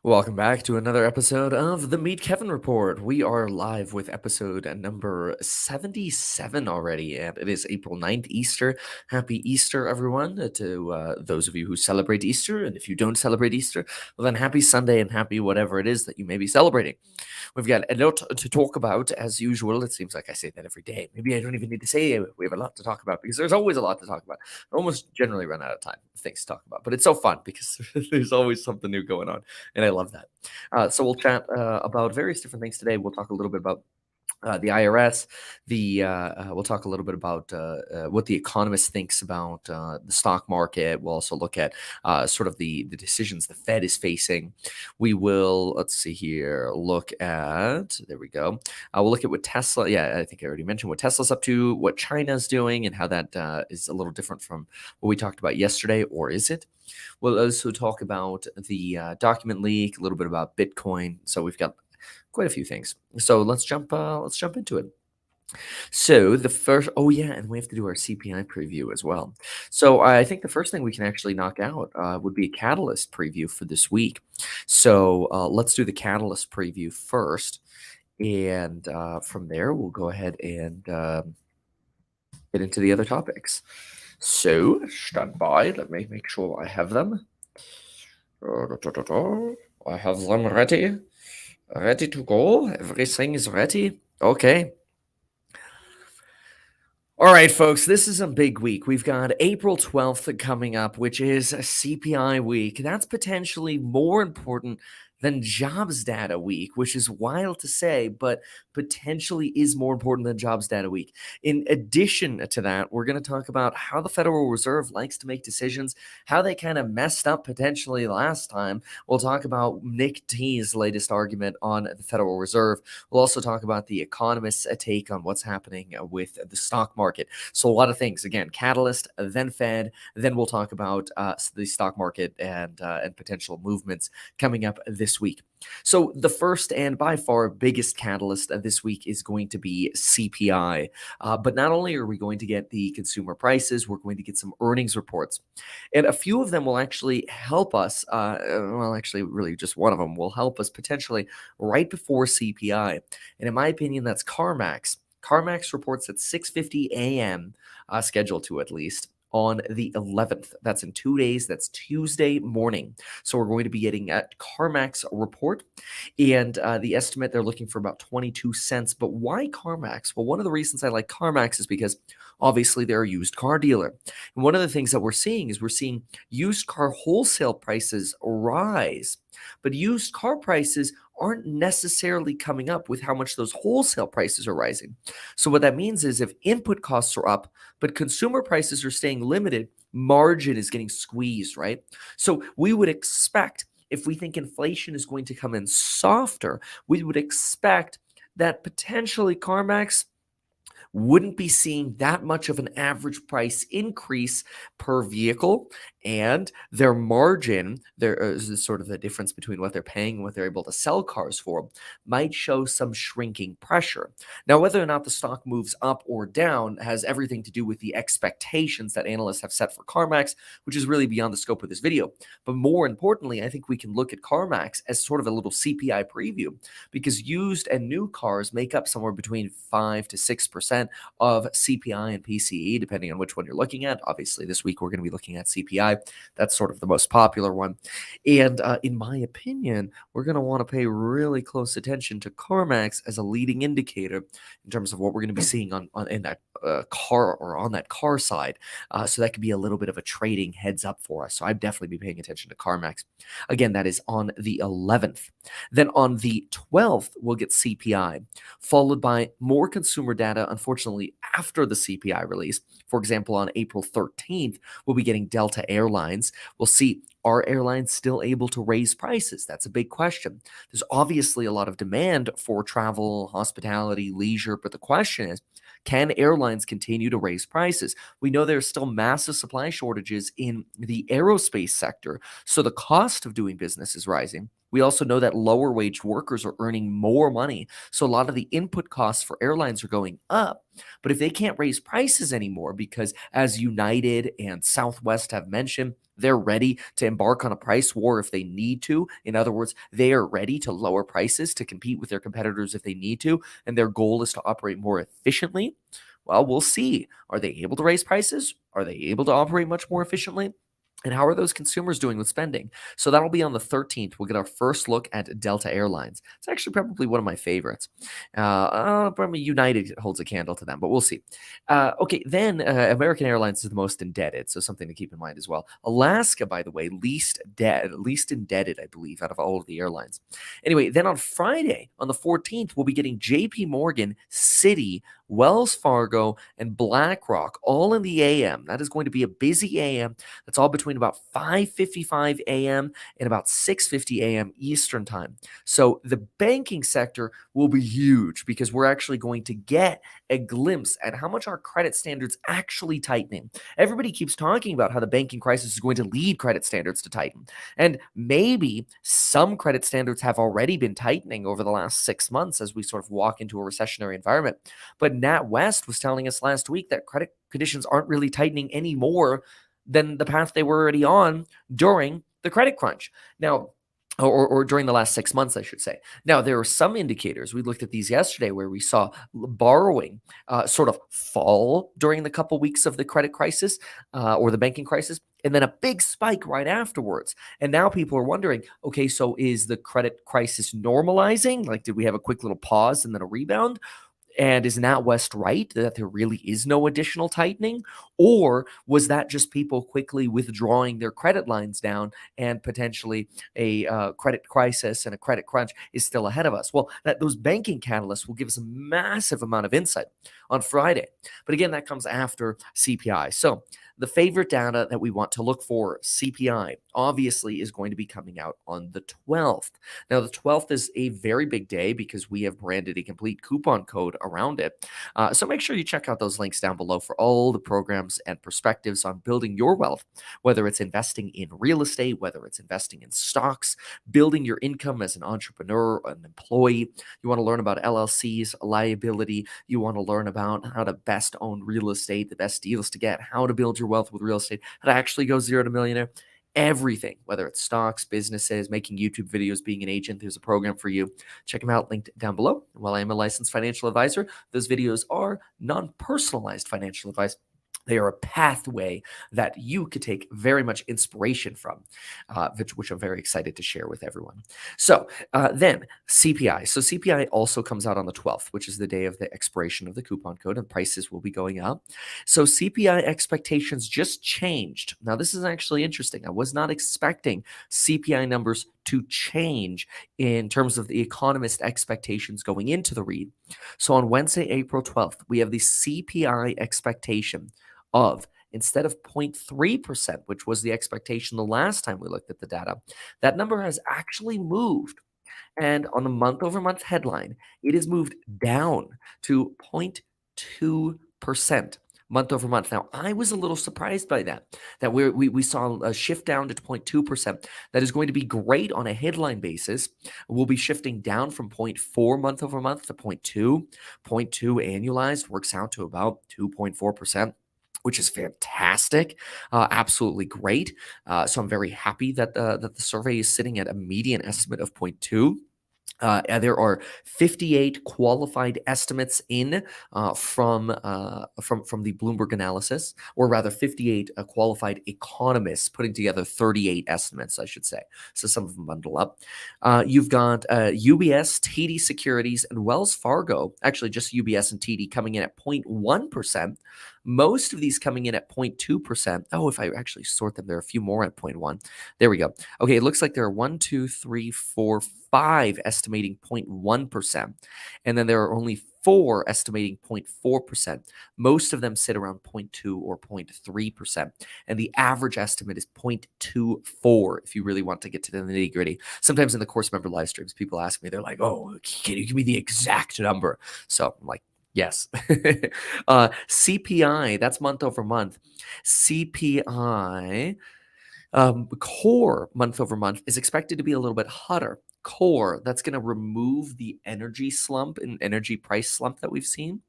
Welcome back to another episode of the Meet Kevin Report. We are live with episode number 77 already, and it is April 9th, Easter. Happy Easter, everyone, to those of you who celebrate Easter. And if you don't celebrate Easter, well, then happy Sunday and happy whatever it is that you may be celebrating. We've got a lot to talk about, as usual. It seems like I say that every day. Maybe I don't even need to say we have a lot to talk about because there's always a lot to talk about. I almost generally run out of time of things to talk about, but it's so fun because there's always something new going on, and I love that. So we'll chat about various different things today. We'll talk a little bit about the IRS. We'll talk a little bit about what the economist thinks about the stock market. We'll also look at sort of the decisions the Fed is facing. We will, let's see here, look at, there we go. We'll look at what Tesla, yeah, I think I already mentioned what Tesla's up to, what China's doing, and how that is a little different from what we talked about yesterday, or is it? We'll also talk about the document leak, a little bit about Bitcoin. So we've got quite a few things. So let's jump into it. So the first, oh yeah, and we have to do our CPI preview as well. So I think the first thing we can actually knock out would be a Catalyst preview for this week. So let's do the Catalyst preview first, and from there we'll go ahead and get into the other topics. So stand by. Let me make sure I have them. I have them ready. Ready to go? Everything is ready? Okay. All right, folks, this is a big week. We've got April 12th coming up, which is a CPI week. That's potentially more important than jobs data week, which is wild to say, but potentially is more important than jobs data week. In addition to that, we're going to talk about how the Federal Reserve likes to make decisions, how they kind of messed up potentially last time. We'll talk about Nick T's latest argument on the Federal Reserve. We'll also talk about the economists' take on what's happening with the stock market. So a lot of things. Again, Catalyst, then Fed, then we'll talk about the stock market and potential movements coming up this week. So the first and by far biggest catalyst this week is going to be CPI. But not only are we going to get the consumer prices, we're going to get some earnings reports. And a few of them will actually help us. Well, actually, really just one of them will help us potentially right before CPI. And in my opinion, that's CarMax. CarMax reports at 6:50 a.m., scheduled to at least, on the 11th. That's in 2 days. That's Tuesday morning. So we're going to be getting a CarMax report. And the estimate, they're looking for about 22 cents. But why CarMax? Well, one of the reasons I like CarMax is because obviously they're a used car dealer. And one of the things that we're seeing is we're seeing used car wholesale prices rise. But used car prices aren't necessarily coming up with how much those wholesale prices are rising. So what that means is if input costs are up, but consumer prices are staying limited, margin is getting squeezed, right? So we would expect, if we think inflation is going to come in softer, we would expect that potentially CarMax wouldn't be seeing that much of an average price increase per vehicle, and their margin, there is sort of the difference between what they're paying and what they're able to sell cars for, might show some shrinking pressure. Now, whether or not the stock moves up or down has everything to do with the expectations that analysts have set for CarMax, which is really beyond the scope of this video. But more importantly, I think we can look at CarMax as sort of a little CPI preview, because used and new cars make up somewhere between 5 to 6% of CPI and PCE, depending on which one you're looking at. Obviously, this week we're going to be looking at CPI. That's sort of the most popular one. And in my opinion, we're going to want to pay really close attention to CarMax as a leading indicator in terms of what we're going to be seeing on in that car or on that car side. So that could be a little bit of a trading heads up for us. So I'd definitely be paying attention to CarMax. Again, that is on the 11th. Then on the 12th, we'll get CPI, followed by more consumer data, unfortunately, after the CPI release. For example, on April 13th, we'll be getting Delta Airlines. We'll see, are airlines still able to raise prices? That's a big question. There's obviously a lot of demand for travel, hospitality, leisure, but the question is, can airlines continue to raise prices? We know there's still massive supply shortages in the aerospace sector, so the cost of doing business is rising. We also know that lower wage workers are earning more money. So a lot of the input costs for airlines are going up. But if they can't raise prices anymore, because as United and Southwest have mentioned, they're ready to embark on a price war if they need to. In other words, they are ready to lower prices to compete with their competitors if they need to. And their goal is to operate more efficiently. Well, we'll see. Are they able to raise prices? Are they able to operate much more efficiently? And how are those consumers doing with spending? So that'll be on the 13th. We'll get our first look at Delta Airlines. It's actually probably one of my favorites. Probably United holds a candle to them, but we'll see. Okay, then American Airlines is the most indebted, so something to keep in mind as well. Alaska, by the way, least indebted, I believe, out of all of the airlines. Anyway, then on Friday, on the 14th, we'll be getting J.P. Morgan, Citi, Wells Fargo, and BlackRock all in the AM. That is going to be a busy AM. That's all between about 5:55 a.m. and about 6:50 a.m. Eastern time. So the banking sector will be huge because we're actually going to get a glimpse at how much our credit standards actually tightening. Everybody keeps talking about how the banking crisis is going to lead credit standards to tighten. And maybe some credit standards have already been tightening over the last 6 months as we sort of walk into a recessionary environment. But Nat West was telling us last week that credit conditions aren't really tightening anymore than the path they were already on during the credit crunch. Now, or during the last 6 months, I should say. Now, there are some indicators. We looked at these yesterday where we saw borrowing sort of fall during the couple weeks of the credit crisis or the banking crisis, and then a big spike right afterwards. And now people are wondering, okay, so is the credit crisis normalizing? Like, did we have a quick little pause and then a rebound? And is NatWest right that there really is no additional tightening? Or was that just people quickly withdrawing their credit lines down and potentially a credit crisis and a credit crunch is still ahead of us? Well, those banking catalysts will give us a massive amount of insight on Friday. But again, that comes after CPI. So the favorite data that we want to look for, CPI, obviously is going to be coming out on the 12th. Now, the 12th is a very big day because we have branded a complete coupon code around it. So make sure you check out those links down below for all the programs and perspectives on building your wealth, whether it's investing in real estate, whether it's investing in stocks, building your income as an entrepreneur, an employee. You want to learn about LLCs, liability. You want to learn about how to best own real estate, the best deals to get, how to build your wealth with real estate, how to actually go zero to millionaire. Everything, whether it's stocks, businesses, making YouTube videos, being an agent, there's a program for you. Check them out, linked down below. While I am a licensed financial advisor, those videos are non-personalized financial advice. They are a pathway that you could take very much inspiration from, which I'm very excited to share with everyone. So then CPI. So CPI also comes out on the 12th, which is the day of the expiration of the coupon code, and prices will be going up. So CPI expectations just changed. Now, this is actually interesting. I was not expecting CPI numbers to change in terms of the economist expectations going into the read. So on Wednesday, April 12th, we have the CPI expectation of, instead of 0.3%, which was the expectation the last time we looked at the data, that number has actually moved. And on the month over month headline, it has moved down to 0.2% month over month. Now, I was a little surprised by that we saw a shift down to 0.2%. That is going to be great on a headline basis. We'll be shifting down from 0.4 month over month to 0.2. 0.2 annualized works out to about 2.4%. Which is fantastic, absolutely great. So I'm very happy that the survey is sitting at a median estimate of zero point 0.2. There are 58 qualified estimates in from the Bloomberg analysis, or rather 58 qualified economists putting together 38 estimates, I should say. So some of them bundle up. You've got UBS, TD Securities, and Wells Fargo, actually just UBS and TD coming in at 0.1%. Most of these coming in at 0.2%. Oh, if I actually sort them, there are a few more at 0.1. There we go. Okay, it looks like there are 1, 2, 3, 4, 5 estimating 0.1%. And then there are only 4 estimating 0.4%. Most of them sit around 0.2 or 0.3%. And the average estimate is 0.24 if you really want to get to the nitty gritty. Sometimes in the course member live streams, people ask me, they're like, oh, can you give me the exact number? So I'm like, yes. CPI, that's month over month. CPI Core month over month is expected to be a little bit hotter. Core, that's going to remove the energy slump and energy price slump that we've seen.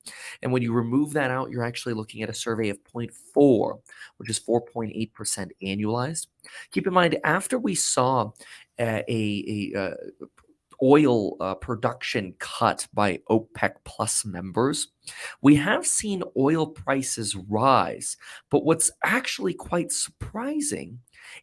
And when you remove that out, you're actually looking at a survey of zero point 0.4, which is 4.8% annualized. Keep in mind, after we saw a oil production cut by OPEC plus members, we have seen oil prices rise. But what's actually quite surprising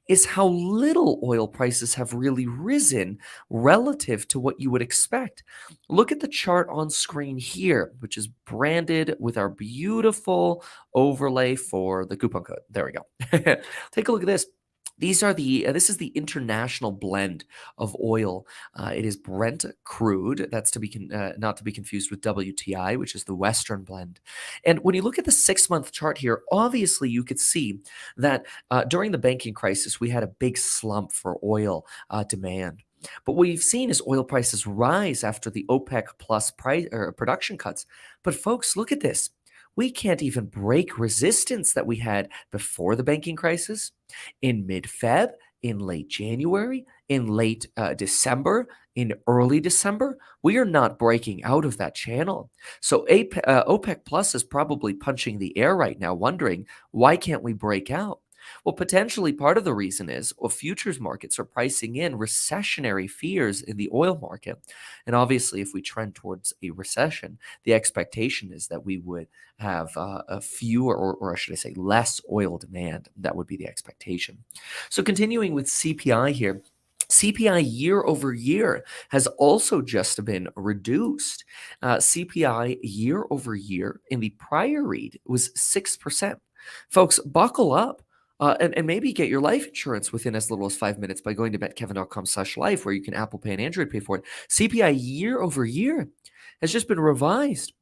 is how little oil prices have really risen relative to what you would expect. Look at the chart on screen here, which is branded with our beautiful overlay for the coupon code. There we go. Take a look at this. These are this is the international blend of oil. It is Brent crude. That's to be not to be confused with WTI, which is the Western blend. And when you look at the 6-month chart here, obviously you could see that during the banking crisis, we had a big slump for oil demand. But what we've seen is oil prices rise after the OPEC plus price or production cuts. But folks, look at this. We can't even break resistance that we had before the banking crisis in mid-Feb, in late January, in late December, in early December. We are not breaking out of that channel. So OPEC Plus is probably punching the air right now, wondering, why can't we break out? Well, potentially part of the reason is futures markets are pricing in recessionary fears in the oil market. And obviously, if we trend towards a recession, the expectation is that we would have a fewer, or should I say, less oil demand. That would be the expectation. So continuing with CPI here. CPI year over year has also just been reduced. CPI year over year in the prior read was 6%. Folks, buckle up. And maybe get your life insurance within as little as 5 minutes by going to betkevin.com/life, where you can Apple Pay and Android Pay for it. CPI year over year has just been revised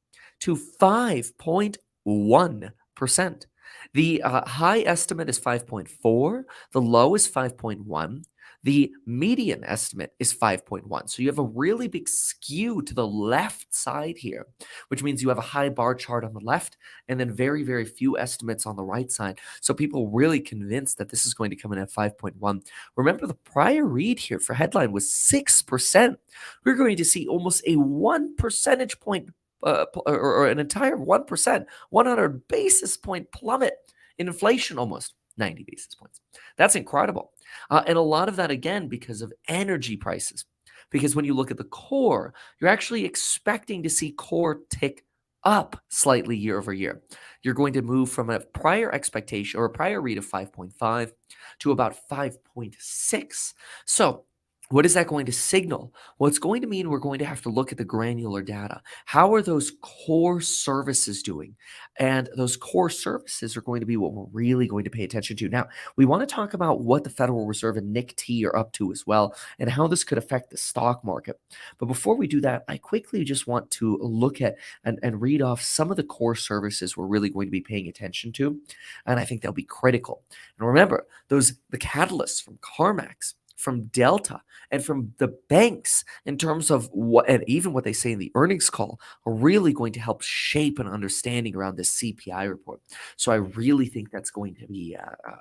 to 5.1%. The high estimate is 5.4. The low is 5.1. The median estimate is 5.1. So you have a really big skew to the left side here, which means you have a high bar chart on the left and then very, very few estimates on the right side. So people really convinced that this is going to come in at 5.1. Remember, the prior read here for headline was 6%. We're going to see almost a 1 percentage point or an entire 1%, 100 basis point plummet in inflation, almost 90 basis points. That's incredible. And a lot of that, again, because of energy prices. Because when you look at the core, you're actually expecting to see core tick up slightly year over year. You're going to move from a prior expectation or a prior read of 5.5 to about 5.6. So what is that going to signal? Well, it's going to mean we're going to have to look at the granular data. How are those core services doing? And those core services are going to be what we're really going to pay attention to. Now, we want to talk about what the Federal Reserve and Nick T are up to as well, and how this could affect the stock market. But before we do that, I quickly just want to look at and read off some of the core services we're really going to be paying attention to. And I think they'll be critical. And remember, the catalysts from CarMax, from Delta, and from the banks in terms of what, and even what they say in the earnings call, are really going to help shape an understanding around this CPI report. So I really think that's going to be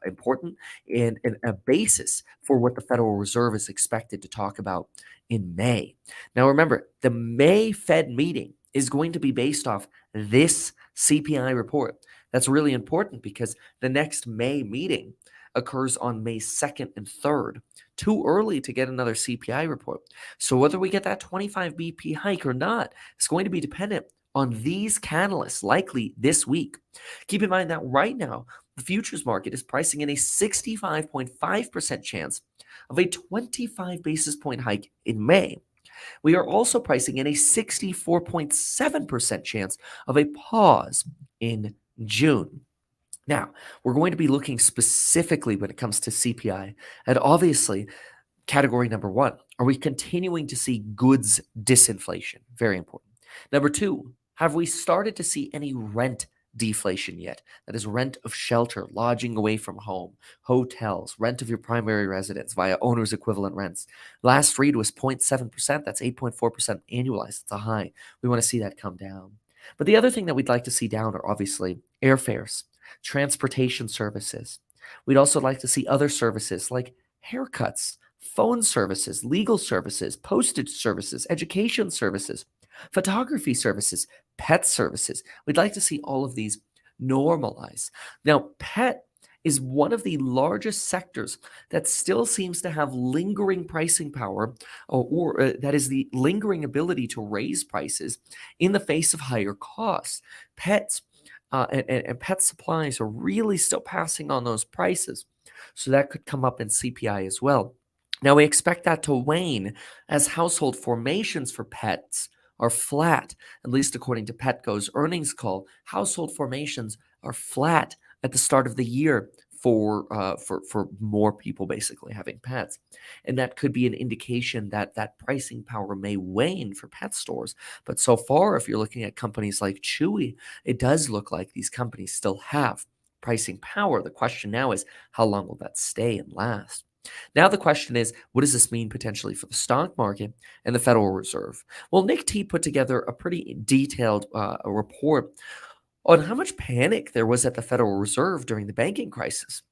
important and a basis for what the Federal Reserve is expected to talk about in May. Now, remember, the May Fed meeting is going to be based off this CPI report. That's really important because the next May meeting occurs on May 2nd and 3rd. Too early to get another CPI report. So whether we get that 25 BP hike or not is going to be dependent on these catalysts, likely this week. Keep in mind that right now, the futures market is pricing in a 65.5% chance of a 25 basis point hike in May. We are also pricing in a 64.7% chance of a pause in June. Now, we're going to be looking specifically when it comes to CPI at obviously category number one. Are we continuing to see goods disinflation? Very important. Number two, have we started to see any rent deflation yet? That is rent of shelter, lodging away from home, hotels, rent of your primary residence via owner's equivalent rents. Last read was 0.7%. That's 8.4% annualized. It's a high. We want to see that come down. But the other thing that we'd like to see down are obviously airfares, transportation services, We'd also like to see other services like haircuts, phone services, legal services, postage services, education services, photography services, pet services. We'd like to see all of these normalize. Now, pet is one of the largest sectors that still seems to have lingering pricing power, or that is the lingering ability to raise prices in the face of higher costs. Pets and pet supplies are really still passing on those prices. So that could come up in CPI as well. Now, we expect that to wane as household formations for pets are flat, at least according to Petco's earnings call. Household formations are flat at the start of the year for more people basically having pets, and that could be an indication that that pricing power may wane for pet stores. But so far, if you're looking at companies like Chewy, it does look like these companies still have pricing power. The question now is, how long will that stay and last? Now, the question is, what does this mean potentially for the stock market and the Federal Reserve? Well, Nick T put together a pretty detailed report on how much panic there was at the Federal Reserve during the banking crisis.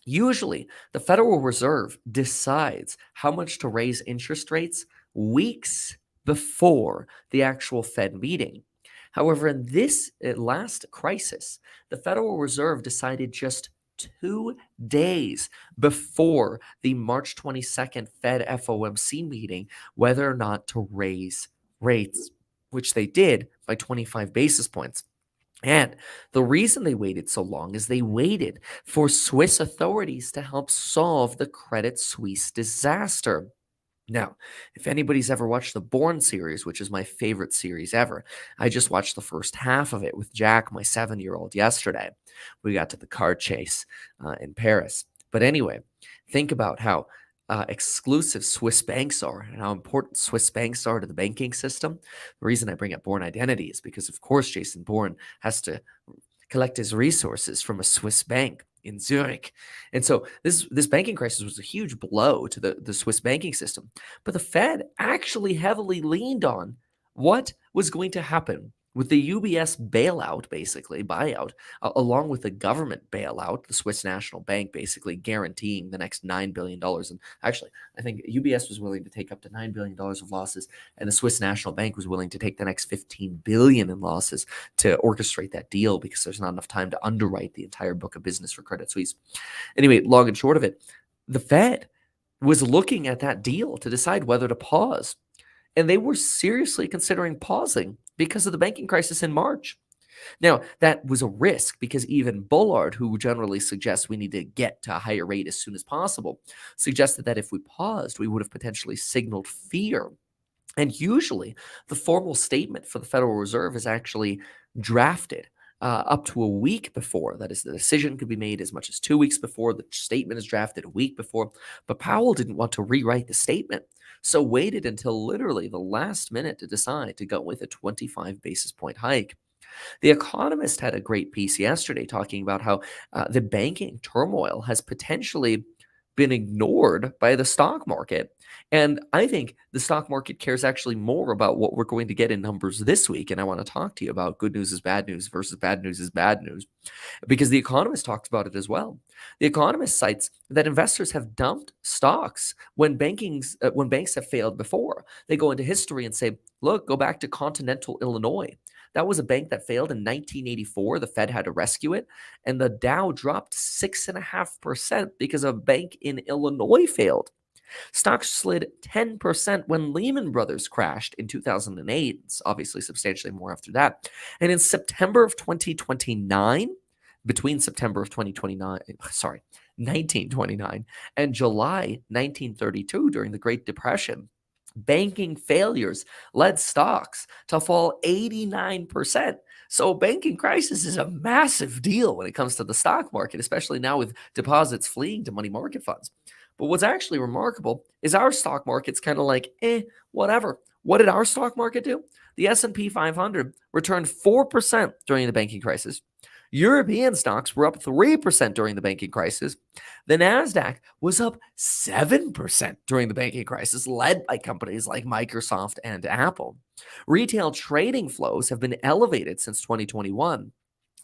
Usually, the Federal Reserve decides how much to raise interest rates weeks before the actual Fed meeting. However, in this last crisis, the Federal Reserve decided just 2 days before the March 22nd Fed FOMC meeting whether or not to raise rates, which they did by 25 basis points. And the reason they waited so long is they waited for Swiss authorities to help solve the Credit Suisse disaster. Now, if anybody's ever watched the Bourne series, which is my favorite series ever, I just watched the first half of it with Jack, my 7-year-old, yesterday. We got to the car chase in Paris. But anyway, think about how exclusive Swiss banks are and how important Swiss banks are to the banking system. The reason I bring up Bourne Identity is because, of course, Jason Bourne has to collect his resources from a Swiss bank in Zurich. And so this banking crisis was a huge blow to the Swiss banking system. But the Fed actually heavily leaned on what was going to happen with the UBS bailout, basically buyout, along with the government bailout, the Swiss National Bank basically guaranteeing the next $9 billion. And actually, I think UBS was willing to take up to $9 billion of losses, and the Swiss National Bank was willing to take the next 15 billion in losses to orchestrate that deal because there's not enough time to underwrite the entire book of business for Credit Suisse. Anyway, long and short of it, the Fed was looking at that deal to decide whether to pause. And they were seriously considering pausing because of the banking crisis in March. Now, that was a risk because even Bullard, who generally suggests we need to get to a higher rate as soon as possible, suggested that if we paused, we would have potentially signaled fear. And usually, the formal statement for the Federal Reserve is actually drafted up to a week before. That is, the decision could be made as much as 2 weeks before. The statement is drafted a week before. But Powell didn't want to rewrite the statement, so waited until literally the last minute to decide to go with a 25 basis point hike. The Economist had a great piece yesterday talking about how the banking turmoil has potentially been ignored by the stock market. And I think the stock market cares actually more about what we're going to get in numbers this week. And I want to talk to you about good news is bad news versus bad news is bad news, because The Economist talks about it as well. The Economist cites that investors have dumped stocks when banks have failed before. They go into history and say, look, go back to Continental Illinois. That was a bank that failed in 1984. The Fed had to rescue it, and the Dow dropped 6.5% because a bank in Illinois failed. Stocks slid 10% when Lehman Brothers crashed in 2008. It's obviously substantially more after that. And in September of 2029, between September of 1929 and July 1932 during the Great Depression, banking failures led stocks to fall 89%. So a banking crisis is a massive deal when it comes to the stock market, especially now with deposits fleeing to money market funds. But what's actually remarkable is our stock market's kind of like, whatever. What did our stock market do? The S&P 500 returned 4% during the banking crisis. European stocks were up 3% during the banking crisis. The NASDAQ was up 7% during the banking crisis, led by companies like Microsoft and Apple. Retail trading flows have been elevated since 2021.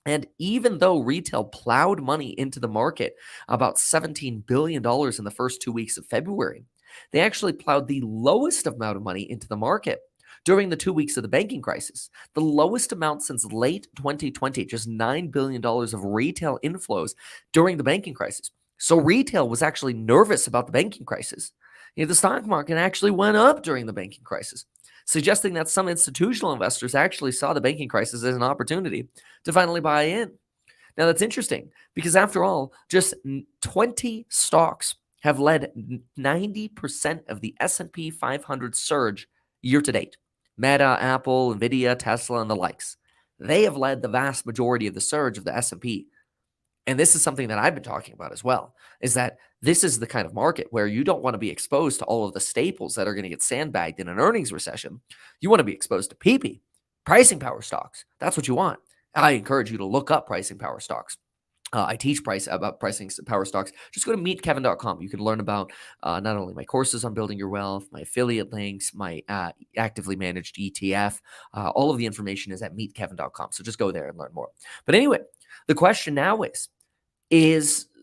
And even though retail plowed money into the market, about $17 billion in the first 2 weeks of February, they actually plowed the lowest amount of money into the market during the 2 weeks of the banking crisis. The lowest amount since late 2020, just $9 billion of retail inflows during the banking crisis. So retail was actually nervous about the banking crisis. The stock market actually went up during the banking crisis, suggesting that some institutional investors actually saw the banking crisis as an opportunity to finally buy in. Now that's interesting because after all, just 20 stocks have led 90% of the S&P 500 surge year to date. Meta, Apple, Nvidia, Tesla, and the likes. They have led the vast majority of the surge of the S&P. And this is something that I've been talking about as well, is that this is the kind of market where you don't want to be exposed to all of the staples that are going to get sandbagged in an earnings recession. You want to be exposed to PP, pricing power stocks. That's what you want. I encourage you to look up pricing power stocks. I teach about pricing power stocks. Just go to meetkevin.com. You can learn about not only my courses on building your wealth, my affiliate links, my actively managed ETF. All of the information is at meetkevin.com. So just go there and learn more. But anyway, the question now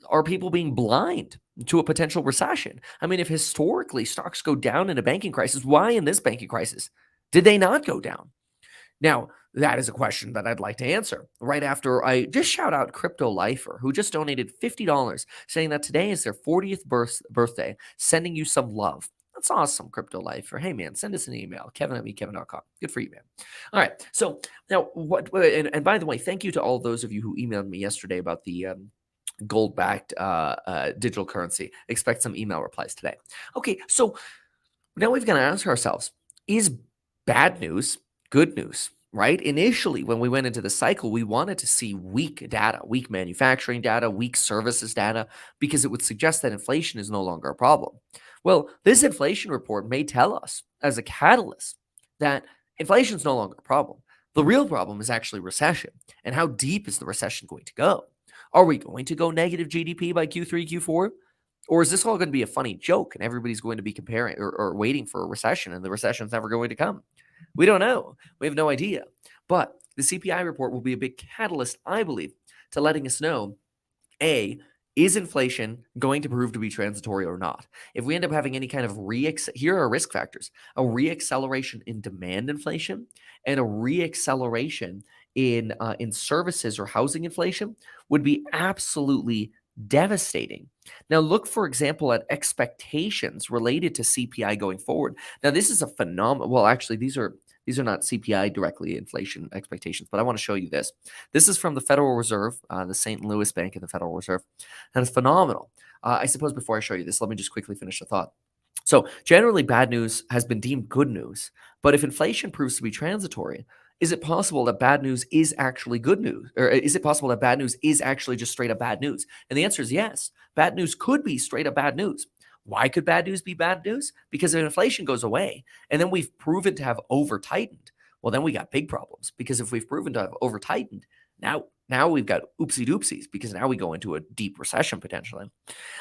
are people being blind to a potential recession? I mean, if historically stocks go down in a banking crisis, why in this banking crisis did they not go down? Now, that is a question that I'd like to answer right after I just shout out Crypto Lifer, who just donated $50, saying that today is their 40th birthday, sending you some love. That's awesome, Crypto Lifer. Hey, man, send us an email, kevin@meetkevin.com. Good for you, man. All right. So now, and by the way, thank you to all those of you who emailed me yesterday about the gold-backed digital currency. Expect some email replies today. Okay, so now we've got to ask ourselves, is bad news good news? Right? Initially, when we went into the cycle, we wanted to see weak data, weak manufacturing data, weak services data, because it would suggest that inflation is no longer a problem. Well, this inflation report may tell us as a catalyst that inflation is no longer a problem. The real problem is actually recession. And how deep is the recession going to go? Are we going to go negative GDP by Q3, Q4? Or is this all going to be a funny joke and everybody's going to be comparing or waiting for a recession and the recession's never going to come? We don't know. We have no idea. But the CPI report will be a big catalyst, I believe, to letting us know, A, is inflation going to prove to be transitory or not? If we end up having any kind of here are risk factors: a reacceleration in demand inflation and a reacceleration in services or housing inflation would be absolutely devastating. Now, look, for example, at expectations related to CPI going forward. Now, this is a phenomenal. Well, actually, these are not CPI directly inflation expectations, but I want to show you this. This is from the Federal Reserve, the St. Louis Bank and the Federal Reserve, and it's phenomenal. I suppose before I show you this, let me just quickly finish the thought. So, generally, bad news has been deemed good news, but if inflation proves to be transitory, is it possible that bad news is actually good news? Or is it possible that bad news is actually just straight up bad news? And the answer is yes. Bad news could be straight up bad news. Why could bad news be bad news? Because if inflation goes away and then we've proven to have over tightened, well, then we got big problems. Because if we've proven to have over tightened, now we've got oopsie doopsies, because now we go into a deep recession potentially.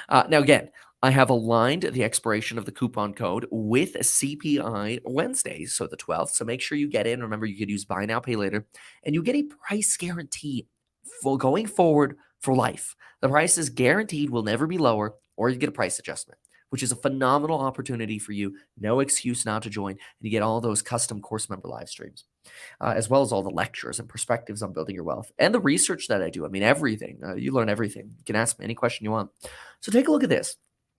Now, again, I have aligned the expiration of the coupon code with a CPI Wednesday, so the 12th. So make sure you get in. Remember, you could use buy now, pay later, and you get a price guarantee for going forward for life. The price is guaranteed, will never be lower, or you get a price adjustment, which is a phenomenal opportunity for you. No excuse not to join, and you get all those custom course member live streams, as well as all the lectures and perspectives on building your wealth and the research that I do. I mean, everything. You learn everything. You can ask me any question you want. So take a look at this.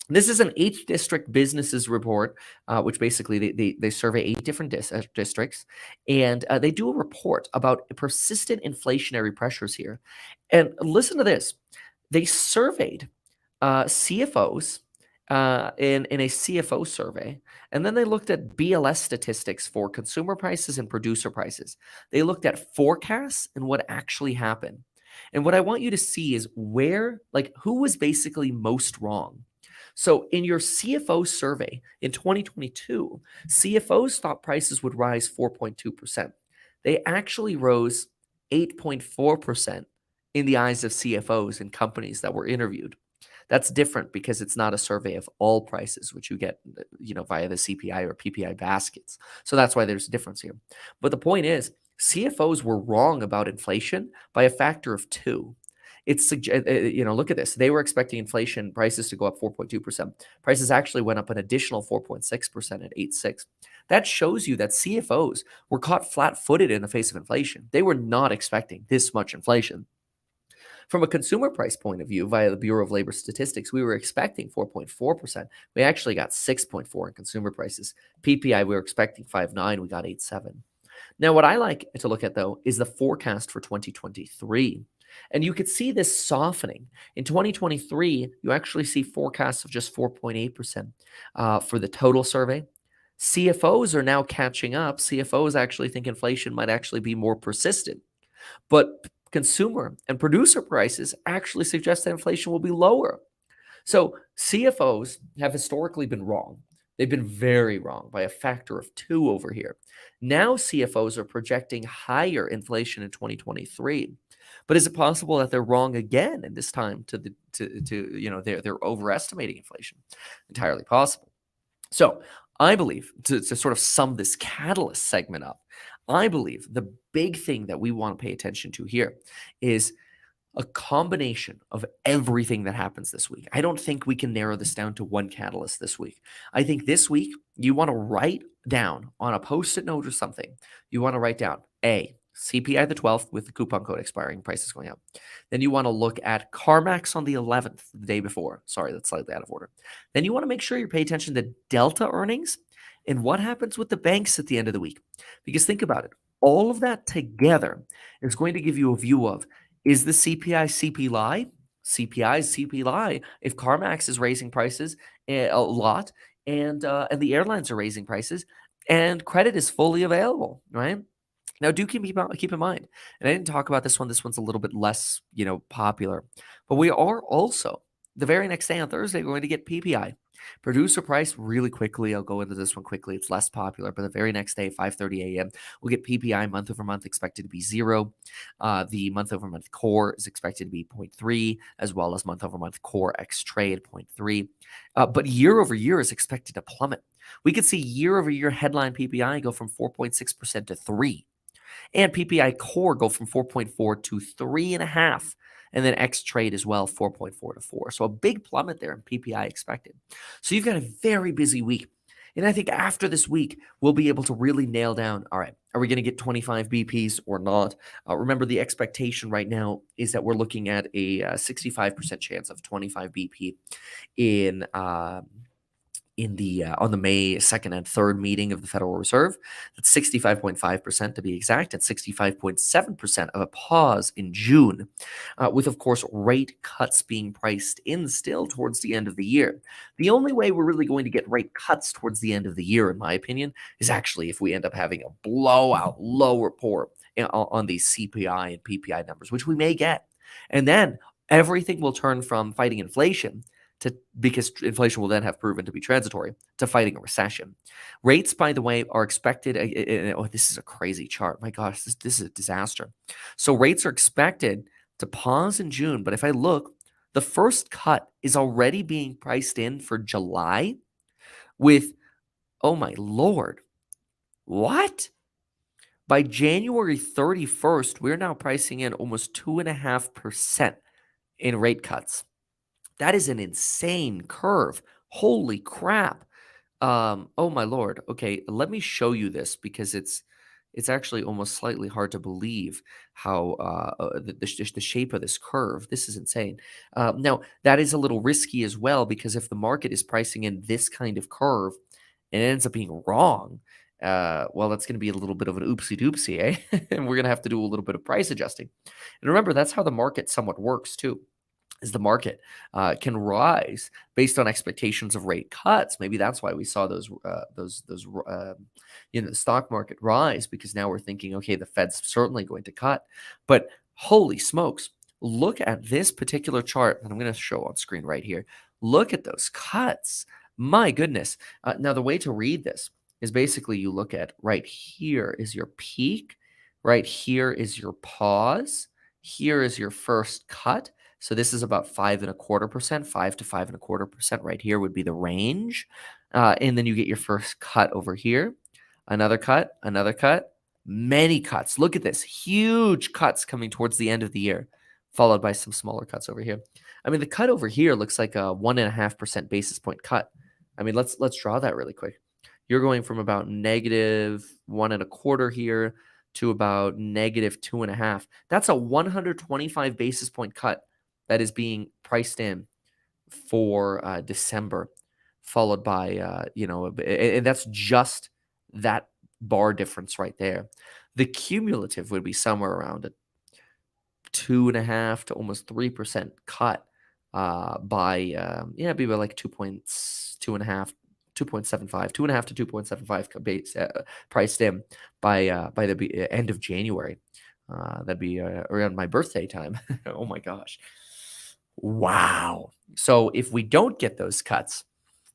This is an 8th district businesses report, which basically they survey 8 different districts, and they do a report about persistent inflationary pressures here. And listen to this. They surveyed CFOs in a CFO survey, and then they looked at BLS statistics for consumer prices and producer prices. They looked at forecasts and what actually happened. And what I want you to see is who was basically most wrong. So in your CFO survey in 2022, CFOs thought prices would rise 4.2%. They actually rose 8.4% in the eyes of CFOs and companies that were interviewed. That's different because it's not a survey of all prices, which you get, via the CPI or PPI baskets. So that's why there's a difference here. But the point is, CFOs were wrong about inflation by a factor of 2. Look at this. They were expecting inflation prices to go up 4.2%. Prices actually went up an additional 4.6% at 8.6. That shows you that CFOs were caught flat-footed in the face of inflation. They were not expecting this much inflation. From a consumer price point of view, via the Bureau of Labor Statistics, we were expecting 4.4%. We actually got 6.4 in consumer prices. PPI, we were expecting 5.9. We got 8.7. Now, what I like to look at, though, is the forecast for 2023. And you could see this softening. In 2023, you actually see forecasts of just 4.8% for the total survey. CFOs are now catching up. CFOs actually think inflation might actually be more persistent. But consumer and producer prices actually suggest that inflation will be lower. So CFOs have historically been wrong. They've been very wrong by a factor of 2 over here. Now CFOs are projecting higher inflation in 2023. But is it possible that they're wrong again in this time they're overestimating inflation? Entirely possible. So I believe, to sort of sum this catalyst segment up, I believe the big thing that we want to pay attention to here is a combination of everything that happens this week. I don't think we can narrow this down to one catalyst this week. I think this week you want to write down on a post-it note or something, you want to write down CPI the 12th with the coupon code expiring, prices going up. Then you want to look at CarMax on the 11th, the day before. Sorry, that's slightly out of order. Then you want to make sure you pay attention to Delta earnings and what happens with the banks at the end of the week. Because think about it. All of that together is going to give you a view of, is the CPI CPI? CPI is CPI. If CarMax is raising prices a lot and the airlines are raising prices and credit is fully available, right? Now, do keep in mind, and I didn't talk about this one. This one's a little bit less, popular, but we are also the very next day on Thursday going to get PPI, producer price, really quickly. I'll go into this one quickly. It's less popular, but the very next day, 5:30 a.m., we'll get PPI month over month expected to be 0. The month over month core is expected to be 0.3, as well as month over month core X trade 0.3. But year over year is expected to plummet. We could see year over year headline PPI go from 4.6% to 3. And PPI core go from 4.4 to 3.5. And then X trade as well, 4.4 to 4. So a big plummet there in PPI expected. So you've got a very busy week. And I think after this week, we'll be able to really nail down, all right, are we going to get 25 BPs or not? Remember, the expectation right now is that we're looking at a 65% chance of 25 BP in the on the May 2nd and 3rd meeting of the Federal Reserve. That's 65.5% to be exact, and 65.7% of a pause in June, with, of course, rate cuts being priced in still towards the end of the year. The only way we're really going to get rate cuts towards the end of the year, in my opinion, is actually if we end up having a blowout low report on these CPI and PPI numbers, which we may get. And then everything will turn from fighting inflation because inflation will then have proven to be transitory, to fighting a recession. Rates, by the way, are expected. This is a crazy chart. My gosh, this is a disaster. So rates are expected to pause in June. But if I look, the first cut is already being priced in for July with, oh my Lord, what? By January 31st, we're now pricing in almost 2.5% in rate cuts. That is an insane curve. Holy crap. Oh my Lord. Okay, let me show you this because it's actually almost slightly hard to believe how the shape of this curve. This is insane. Now, that is a little risky as well because if the market is pricing in this kind of curve and it ends up being wrong, well, that's going to be a little bit of an oopsie doopsie, eh? And we're going to have to do a little bit of price adjusting. And remember, that's how the market somewhat works too. Is the market can rise based on expectations of rate cuts. Maybe that's why we saw the stock market rise, because now we're thinking, okay, the Fed's certainly going to cut. But holy smokes, look at this particular chart that I'm going to show on screen right here. Look at those cuts. My goodness. Now, the way to read this is basically you look at right here is your peak, right here is your pause, here is your first cut. So this is about 5.25%, 5 to 5.25% right here would be the range. And then you get your first cut over here, another cut, Many cuts. Look at this. Huge cuts coming towards the end of the year, followed by some smaller cuts over here. I mean, the cut over here looks like a 1.5% basis point cut. I mean, let's draw that really quick. You're going from about negative 1.25 here to about negative 2.5. That's a 125 basis point cut that is being priced in for December, followed by and that's just that bar difference right there. The cumulative would be somewhere around a 2.5 to almost 3% cut by it'd be about like 2.2.5, 2.75, 2.5 to 2.75 base priced in by the end of January. That'd be around my birthday time. Oh my gosh. Wow. So if we don't get those cuts,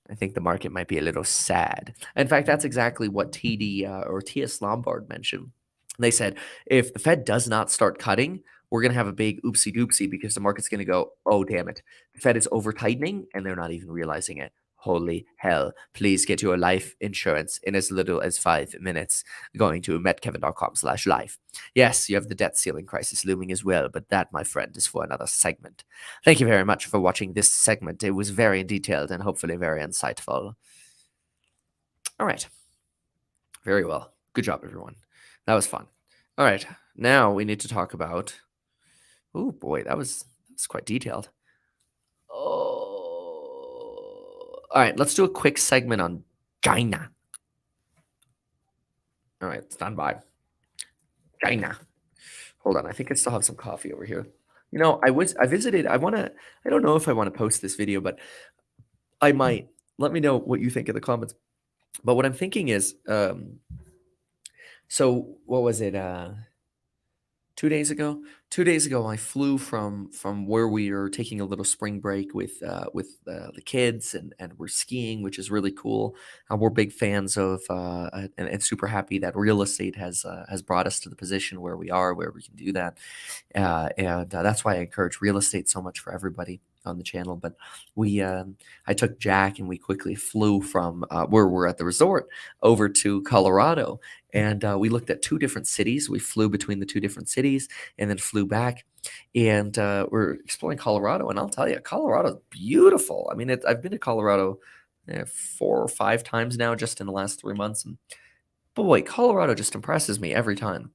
I think the market might be a little sad. In fact, that's exactly what TD or TS Lombard mentioned. They said if the Fed does not start cutting, we're going to have a big oopsie doopsie because the market's going to go, oh, damn it. The Fed is over tightening and they're not even realizing it. Holy hell. Please get your life insurance in as little as 5 minutes going to metkevin.com/life. Yes, you have the debt ceiling crisis looming as well, but that, my friend, is for another segment. Thank you very much for watching this segment. It was very detailed and hopefully very insightful. All right. Very well. Good job, everyone. That was fun. All right. Now we need to talk about. Oh boy, that's quite detailed. Oh. All right. Let's do a quick segment on China. All right. Stand by. China. Hold on. I think I still have some coffee over here. I visited. I don't know if I want to post this video, but I might. Let me know what you think in the comments. But what I'm thinking is, so what was it? 2 days ago. 2 days ago, I flew from where we are taking a little spring break with the kids, and we're skiing, which is really cool. We're big fans of and super happy that real estate has brought us to the position where we are, where we can do that. And that's why I encourage real estate so much for everybody on the channel. But I took Jack and we quickly flew from where we're at the resort over to Colorado. And we looked at 2 different cities. We flew between the 2 different cities and then flew back. And we're exploring Colorado. And I'll tell you, Colorado's beautiful. I mean, I've been to Colorado 4 or 5 times now just in the last 3 months. And boy, Colorado just impresses me every time.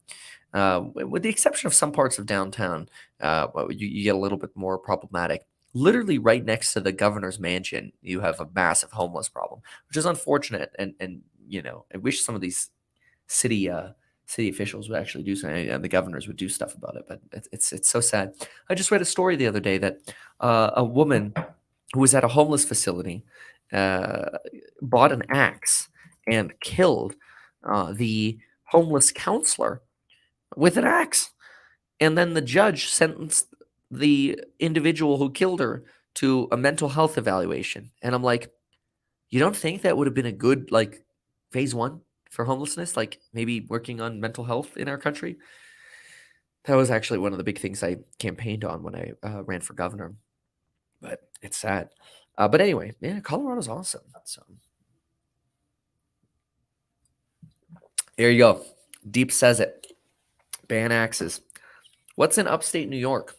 With the exception of some parts of downtown, you get a little bit more problematic. Literally right next to the governor's mansion, you have a massive homeless problem, which is unfortunate. And I wish some of these city officials would actually do something, and the governors would do stuff about it. But it's so sad. I just read a story the other day that a woman who was at a homeless facility bought an axe and killed the homeless counselor with an axe. And then the judge sentenced the individual who killed her to a mental health evaluation. And I'm like, you don't think that would have been a good, like, phase 1 for homelessness? Like, maybe working on mental health in our country? That was actually one of the big things I campaigned on when I ran for governor. But it's sad. But anyway, yeah, Colorado's awesome. So there you go. Deep says it. Ban axes. What's in upstate New York?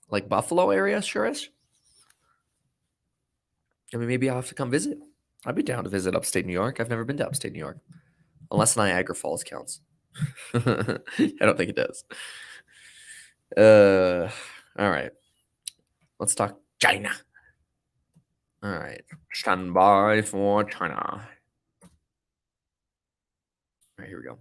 Like Buffalo area, sure is. I mean, maybe I'll have to come visit. I'd be down to visit upstate New York. I've never been to upstate New York. Unless Niagara Falls counts. I don't think it does. All right. Let's talk China. All right. Stand by for China. All right, here we go.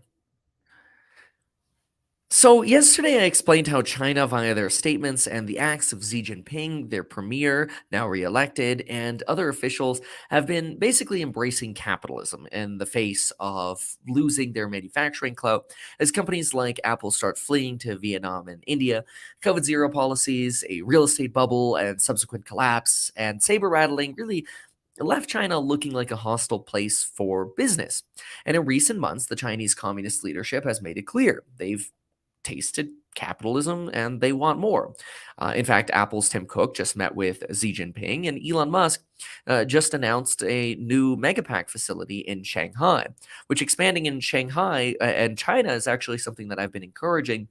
So yesterday I explained how China, via their statements and the acts of Xi Jinping, their premier, now re-elected, and other officials, have been basically embracing capitalism in the face of losing their manufacturing clout as companies like Apple start fleeing to Vietnam and India, COVID-0 policies, a real estate bubble, and subsequent collapse, and saber rattling really left China looking like a hostile place for business. And in recent months, the Chinese Communist leadership has made it clear they've tasted capitalism and they want more. In fact, Apple's Tim Cook just met with Xi Jinping, and Elon Musk just announced a new Megapack facility in Shanghai, which expanding in Shanghai and China is actually something that I've been encouraging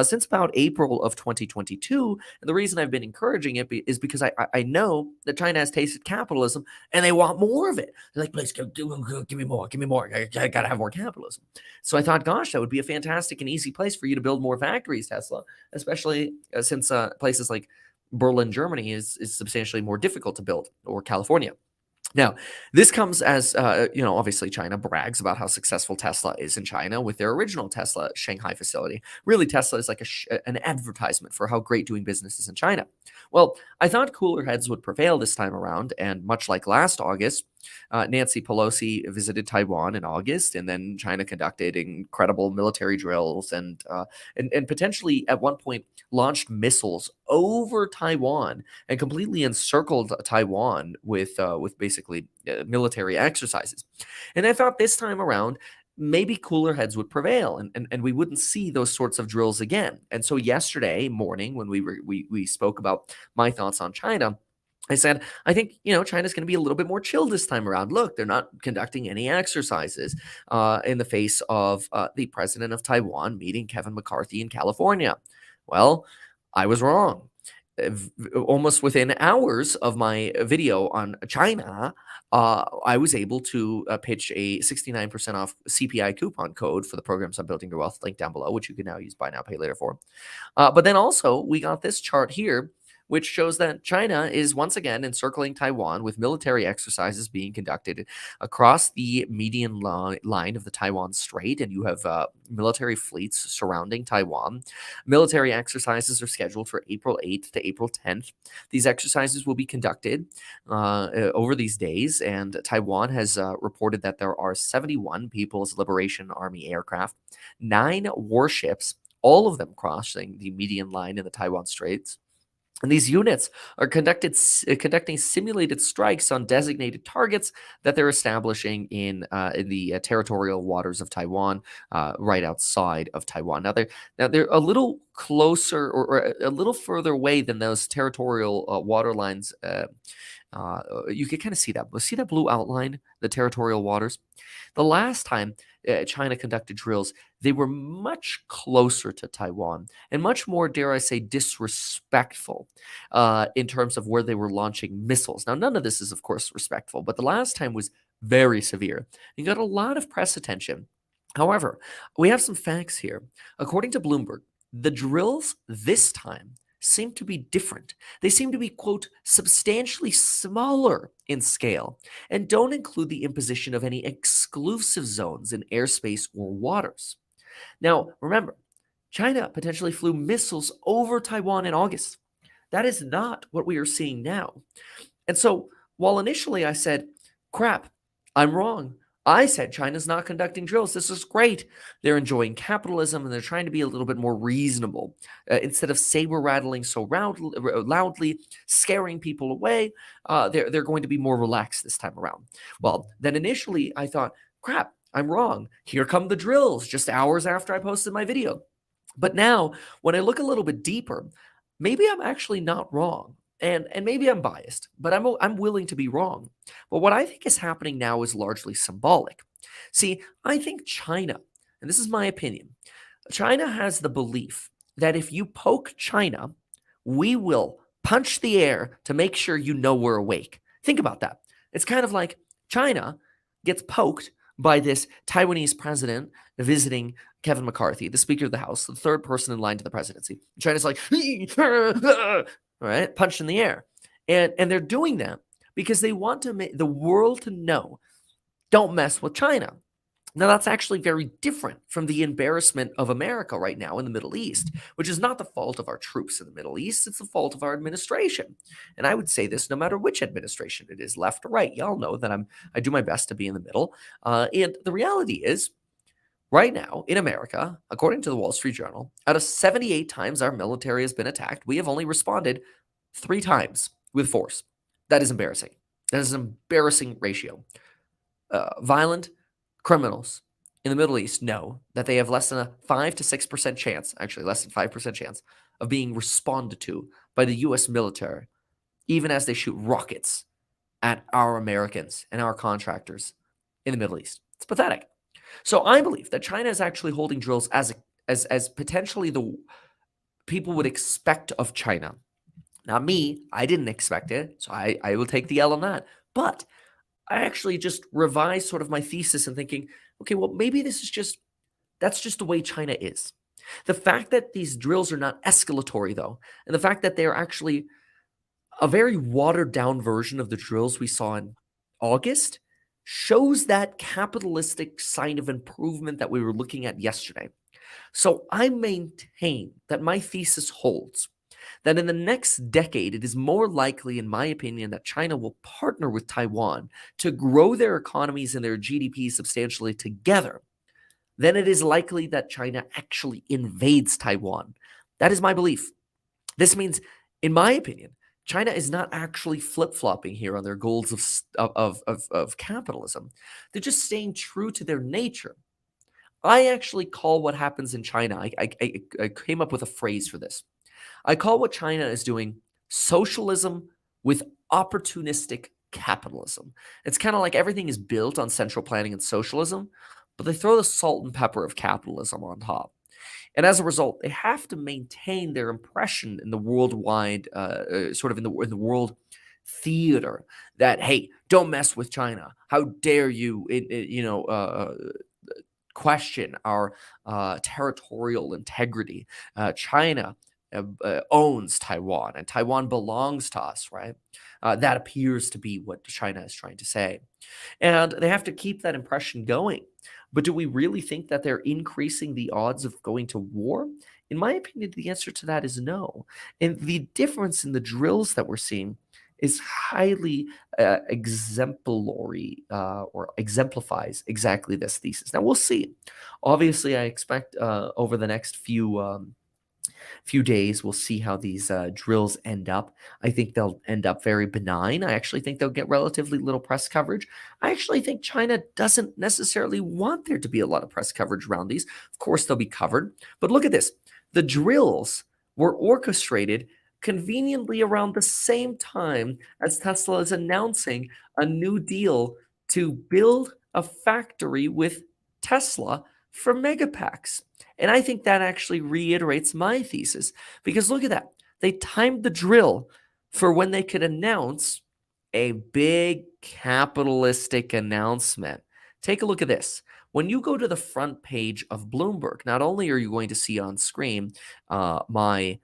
since about April of 2022. And the reason I've been encouraging it is because I know that China has tasted capitalism and they want more of it. They're like, please give me more, give me more. I got to have more capitalism. So I thought, gosh, that would be a fantastic and easy place for you to build more factories, Tesla, especially since places like Berlin, Germany is substantially more difficult to build, or California. Now, this comes as, obviously China brags about how successful Tesla is in China with their original Tesla Shanghai facility. Really, Tesla is like an advertisement for how great doing business is in China. Well, I thought cooler heads would prevail this time around, and much like last August, Nancy Pelosi visited Taiwan in August, and then China conducted incredible military drills and potentially at one point launched missiles over Taiwan and completely encircled Taiwan with basically military exercises. And I thought this time around, maybe cooler heads would prevail and we wouldn't see those sorts of drills again. And so yesterday morning, when we spoke about my thoughts on China, I said, I think, China's going to be a little bit more chill this time around. Look, they're not conducting any exercises in the face of the president of Taiwan meeting Kevin McCarthy in California. Well, I was wrong. Almost within hours of my video on China, I was able to pitch a 69% off CPI coupon code for the programs on Building Your Wealth, link down below, which you can now use buy now, pay later for. But then also, we got this chart here, which shows that China is once again encircling Taiwan with military exercises being conducted across the median line of the Taiwan Strait. And you have military fleets surrounding Taiwan. Military exercises are scheduled for April 8th to April 10th. These exercises will be conducted over these days. And Taiwan has reported that there are 71 People's Liberation Army aircraft, 9 warships, all of them crossing the median line in the Taiwan Straits. And these units are conducting simulated strikes on designated targets that they're establishing in the territorial waters of Taiwan, right outside of Taiwan. Now they're a little closer or a little further away than those territorial water lines. You can kind of see that. See that blue outline, the territorial waters? The last time China conducted drills, they were much closer to Taiwan and much more, dare I say, disrespectful in terms of where they were launching missiles. Now, none of this is, of course, respectful, but the last time was very severe and got a lot of press attention. However, we have some facts here. According to Bloomberg, the drills this time seem to be different. They seem to be, quote, substantially smaller in scale and don't include the imposition of any exclusive zones in airspace or waters. Now, remember, China potentially flew missiles over Taiwan in August. That is not what we are seeing now. And so, while initially I said, crap, I'm wrong. I said China's not conducting drills. This is great. They're enjoying capitalism and they're trying to be a little bit more reasonable. Instead of saber rattling so loudly, scaring people away, they're going to be more relaxed this time around. Well, then initially I thought, crap, I'm wrong. Here come the drills just hours after I posted my video. But now, when I look a little bit deeper, maybe I'm actually not wrong. And maybe I'm biased, but I'm willing to be wrong. But what I think is happening now is largely symbolic. See, I think China, and this is my opinion, China has the belief that if you poke China, we will punch the air to make sure you know we're awake. Think about that. It's kind of like China gets poked by this Taiwanese president visiting Kevin McCarthy, the Speaker of the House, the third person in line to the presidency. China's like, all right, punched in the air. And they're doing that because they want to make the world to know, don't mess with China. Now, that's actually very different from the embarrassment of America right now in the Middle East, which is not the fault of our troops in the Middle East. It's the fault of our administration. And I would say this no matter which administration it is, left or right. Y'all know that I do my best to be in the middle. And the reality is, right now in America, according to the Wall Street Journal, out of 78 times our military has been attacked, we have only responded 3 times with force. That is embarrassing. That is an embarrassing ratio. Violent criminals in the Middle East know that they have less than a 5 to 6% chance, actually less than 5% chance, of being responded to by the US military, even as they shoot rockets at our Americans and our contractors in the Middle East. It's pathetic. So I believe that China is actually holding drills as potentially the people would expect of China. Not me, I didn't expect it, so I will take the L on that. But I actually just revised sort of my thesis and thinking, okay, well, maybe that's just the way China is. The fact that these drills are not escalatory, though, and the fact that they're actually a very watered down version of the drills we saw in August shows that capitalistic sign of improvement that we were looking at yesterday. So I maintain that my thesis holds that in the next decade, it is more likely, in my opinion, that China will partner with Taiwan to grow their economies and their GDP substantially together than it is likely that China actually invades Taiwan. That is my belief. This means, in my opinion, China is not actually flip-flopping here on their goals of capitalism. They're just staying true to their nature. I actually call what happens in China, I came up with a phrase for this. I call what China is doing socialism with opportunistic capitalism. It's kind of like everything is built on central planning and socialism, but they throw the salt and pepper of capitalism on top. And as a result, they have to maintain their impression in the worldwide, sort of in the world theater that, hey, don't mess with China. How dare you, question our territorial integrity? China owns Taiwan, and Taiwan belongs to us, right? That appears to be what China is trying to say. And they have to keep that impression going. But do we really think that they're increasing the odds of going to war? In my opinion, the answer to that is no. And the difference in the drills that we're seeing is highly exemplary or exemplifies exactly this thesis. Now, we'll see. Obviously, I expect over the next few days, we'll see how these drills end up. I think they'll end up very benign. I actually think they'll get relatively little press coverage. I actually think China doesn't necessarily want there to be a lot of press coverage around these. Of course, they'll be covered. But look at this. The drills were orchestrated conveniently around the same time as Tesla is announcing a new deal to build a factory with Tesla for Megapacks. And I think that actually reiterates my thesis because look at that. They timed the drill for when they could announce a big capitalistic announcement. Take a look at this. When you go to the front page of Bloomberg, not only are you going to see on screen my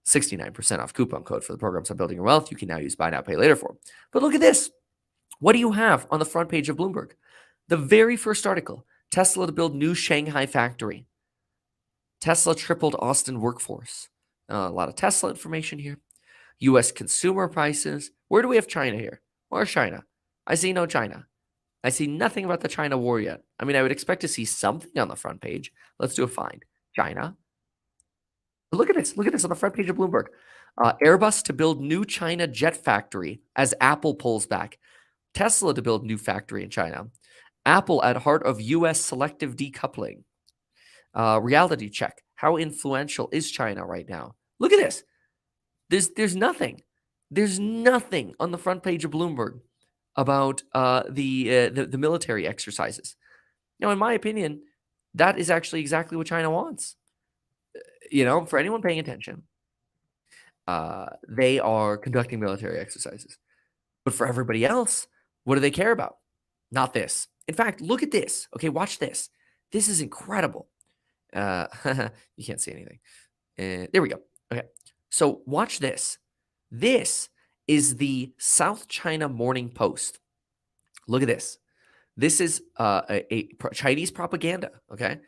69% off coupon code for the programs on building your wealth, you can now use buy now, pay later for. But look at this. What do you have on the front page of Bloomberg? The very first article, Tesla to build new Shanghai factory. Tesla tripled Austin workforce. A lot of Tesla information here. U.S. consumer prices. Where do we have China here? Where's China? I see no China. I see nothing about the China war yet. I mean, I would expect to see something on the front page. Let's do a find. China. Look at this. Look at this on the front page of Bloomberg. Airbus to build new China jet factory as Apple pulls back. Tesla to build new factory in China. Apple at heart of U.S. selective decoupling. Reality check. How influential is China right now? Look at this. There's nothing. There's nothing on the front page of Bloomberg about the military exercises. Now, in my opinion, that is actually exactly what China wants. For anyone paying attention, they are conducting military exercises. But for everybody else, what do they care about? Not this. In fact, look at this. Okay, watch this. This is incredible. You can't see anything. There we go. Okay. So watch this. This is the South China Morning Post. Look at this. This is Chinese propaganda. Okay.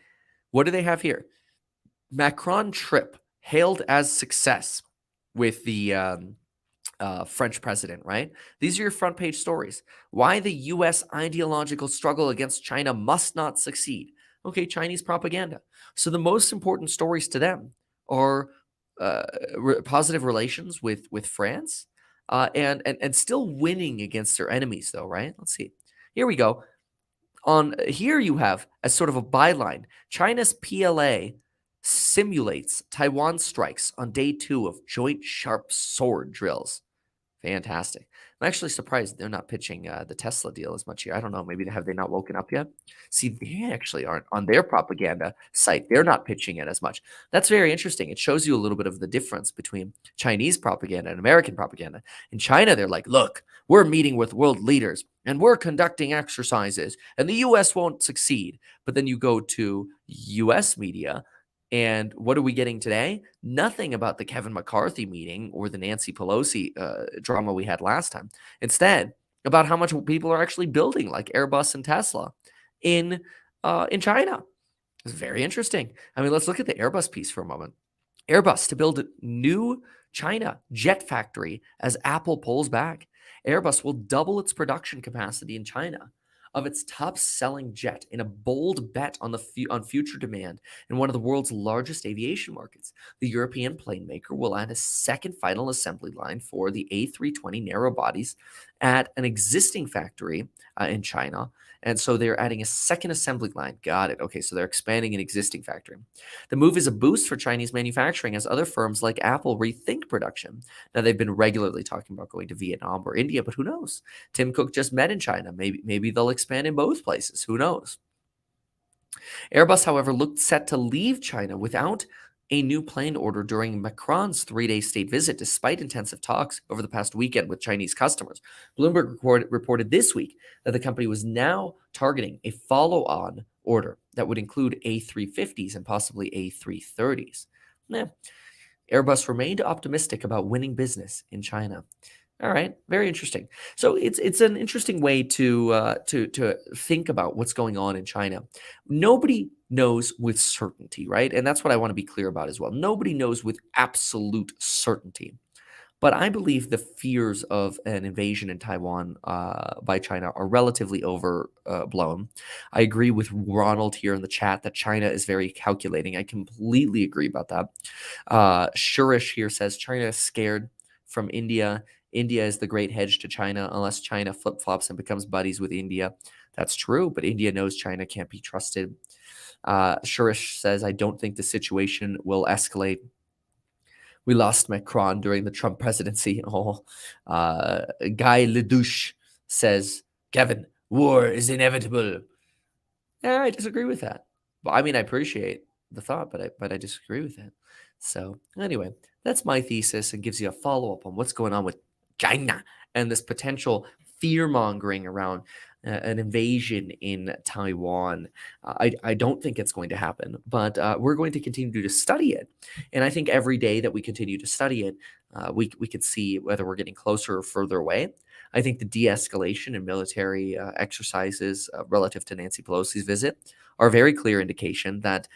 What do they have here? Macron trip hailed as success with the French president, right? These are your front page stories. Why the U.S. ideological struggle against China must not succeed. Okay, Chinese propaganda. So the most important stories to them are positive relations with France and still winning against their enemies, though, right? Let's see. Here we go. On here you have as sort of a byline, China's PLA simulates Taiwan strikes on day 2 of joint sharp sword drills. Fantastic. I'm actually surprised they're not pitching the Tesla deal as much here. I don't know. Maybe have they not woken up yet? See, they actually aren't on their propaganda site. They're not pitching it as much. That's very interesting. It shows you a little bit of the difference between Chinese propaganda and American propaganda. In China, they're like, look, we're meeting with world leaders and we're conducting exercises and the US won't succeed. But then you go to US media and what are we getting today? Nothing about the Kevin McCarthy meeting or the Nancy Pelosi drama we had last time. Instead, about how much people are actually building, like Airbus and Tesla, in China. It's very interesting. I mean, let's look at the Airbus piece for a moment. Airbus to build a new China jet factory as Apple pulls back. Airbus will double its production capacity in China of its top-selling jet in a bold bet on on future demand in one of the world's largest aviation markets. The European plane maker will add a second final assembly line for the A320 narrow bodies at an existing factory in China. And so they're adding a second assembly line. Got it. Okay, so they're expanding an existing factory. The move is a boost for Chinese manufacturing as other firms like Apple rethink production. Now, they've been regularly talking about going to Vietnam or India, but who knows? Tim Cook just met in China. Maybe they'll expand in both places. Who knows? Airbus, however, looked set to leave China without a new plane order during Macron's 3-day state visit, despite intensive talks over the past weekend with Chinese customers. Bloomberg reported this week that the company was now targeting a follow-on order that would include A350s and possibly A330s. Airbus remained optimistic about winning business in China. All right, very interesting. So it's an interesting way to think about what's going on in China. Nobody knows with certainty, right? And that's what I want to be clear about as well. Nobody knows with absolute certainty. But I believe the fears of an invasion in Taiwan by China are relatively overblown. I agree with Ronald here in the chat that China is very calculating. I completely agree about that. Shurish here says China is scared from India. India is the great hedge to China unless China flip-flops and becomes buddies with India. That's true, but India knows China can't be trusted. Shurish says, I don't think the situation will escalate. We lost Macron during the Trump presidency. Oh, Guy Ledouche says, Kevin, war is inevitable. Yeah, I disagree with that. Well, I mean, I appreciate the thought, but I disagree with that. So anyway, that's my thesis and gives you a follow-up on what's going on with China and this potential fear-mongering around an invasion in Taiwan. I don't think it's going to happen, but we're going to continue to study it. And I think every day that we continue to study it, we could see whether we're getting closer or further away. I think the de-escalation in military exercises relative to Nancy Pelosi's visit are a very clear indication that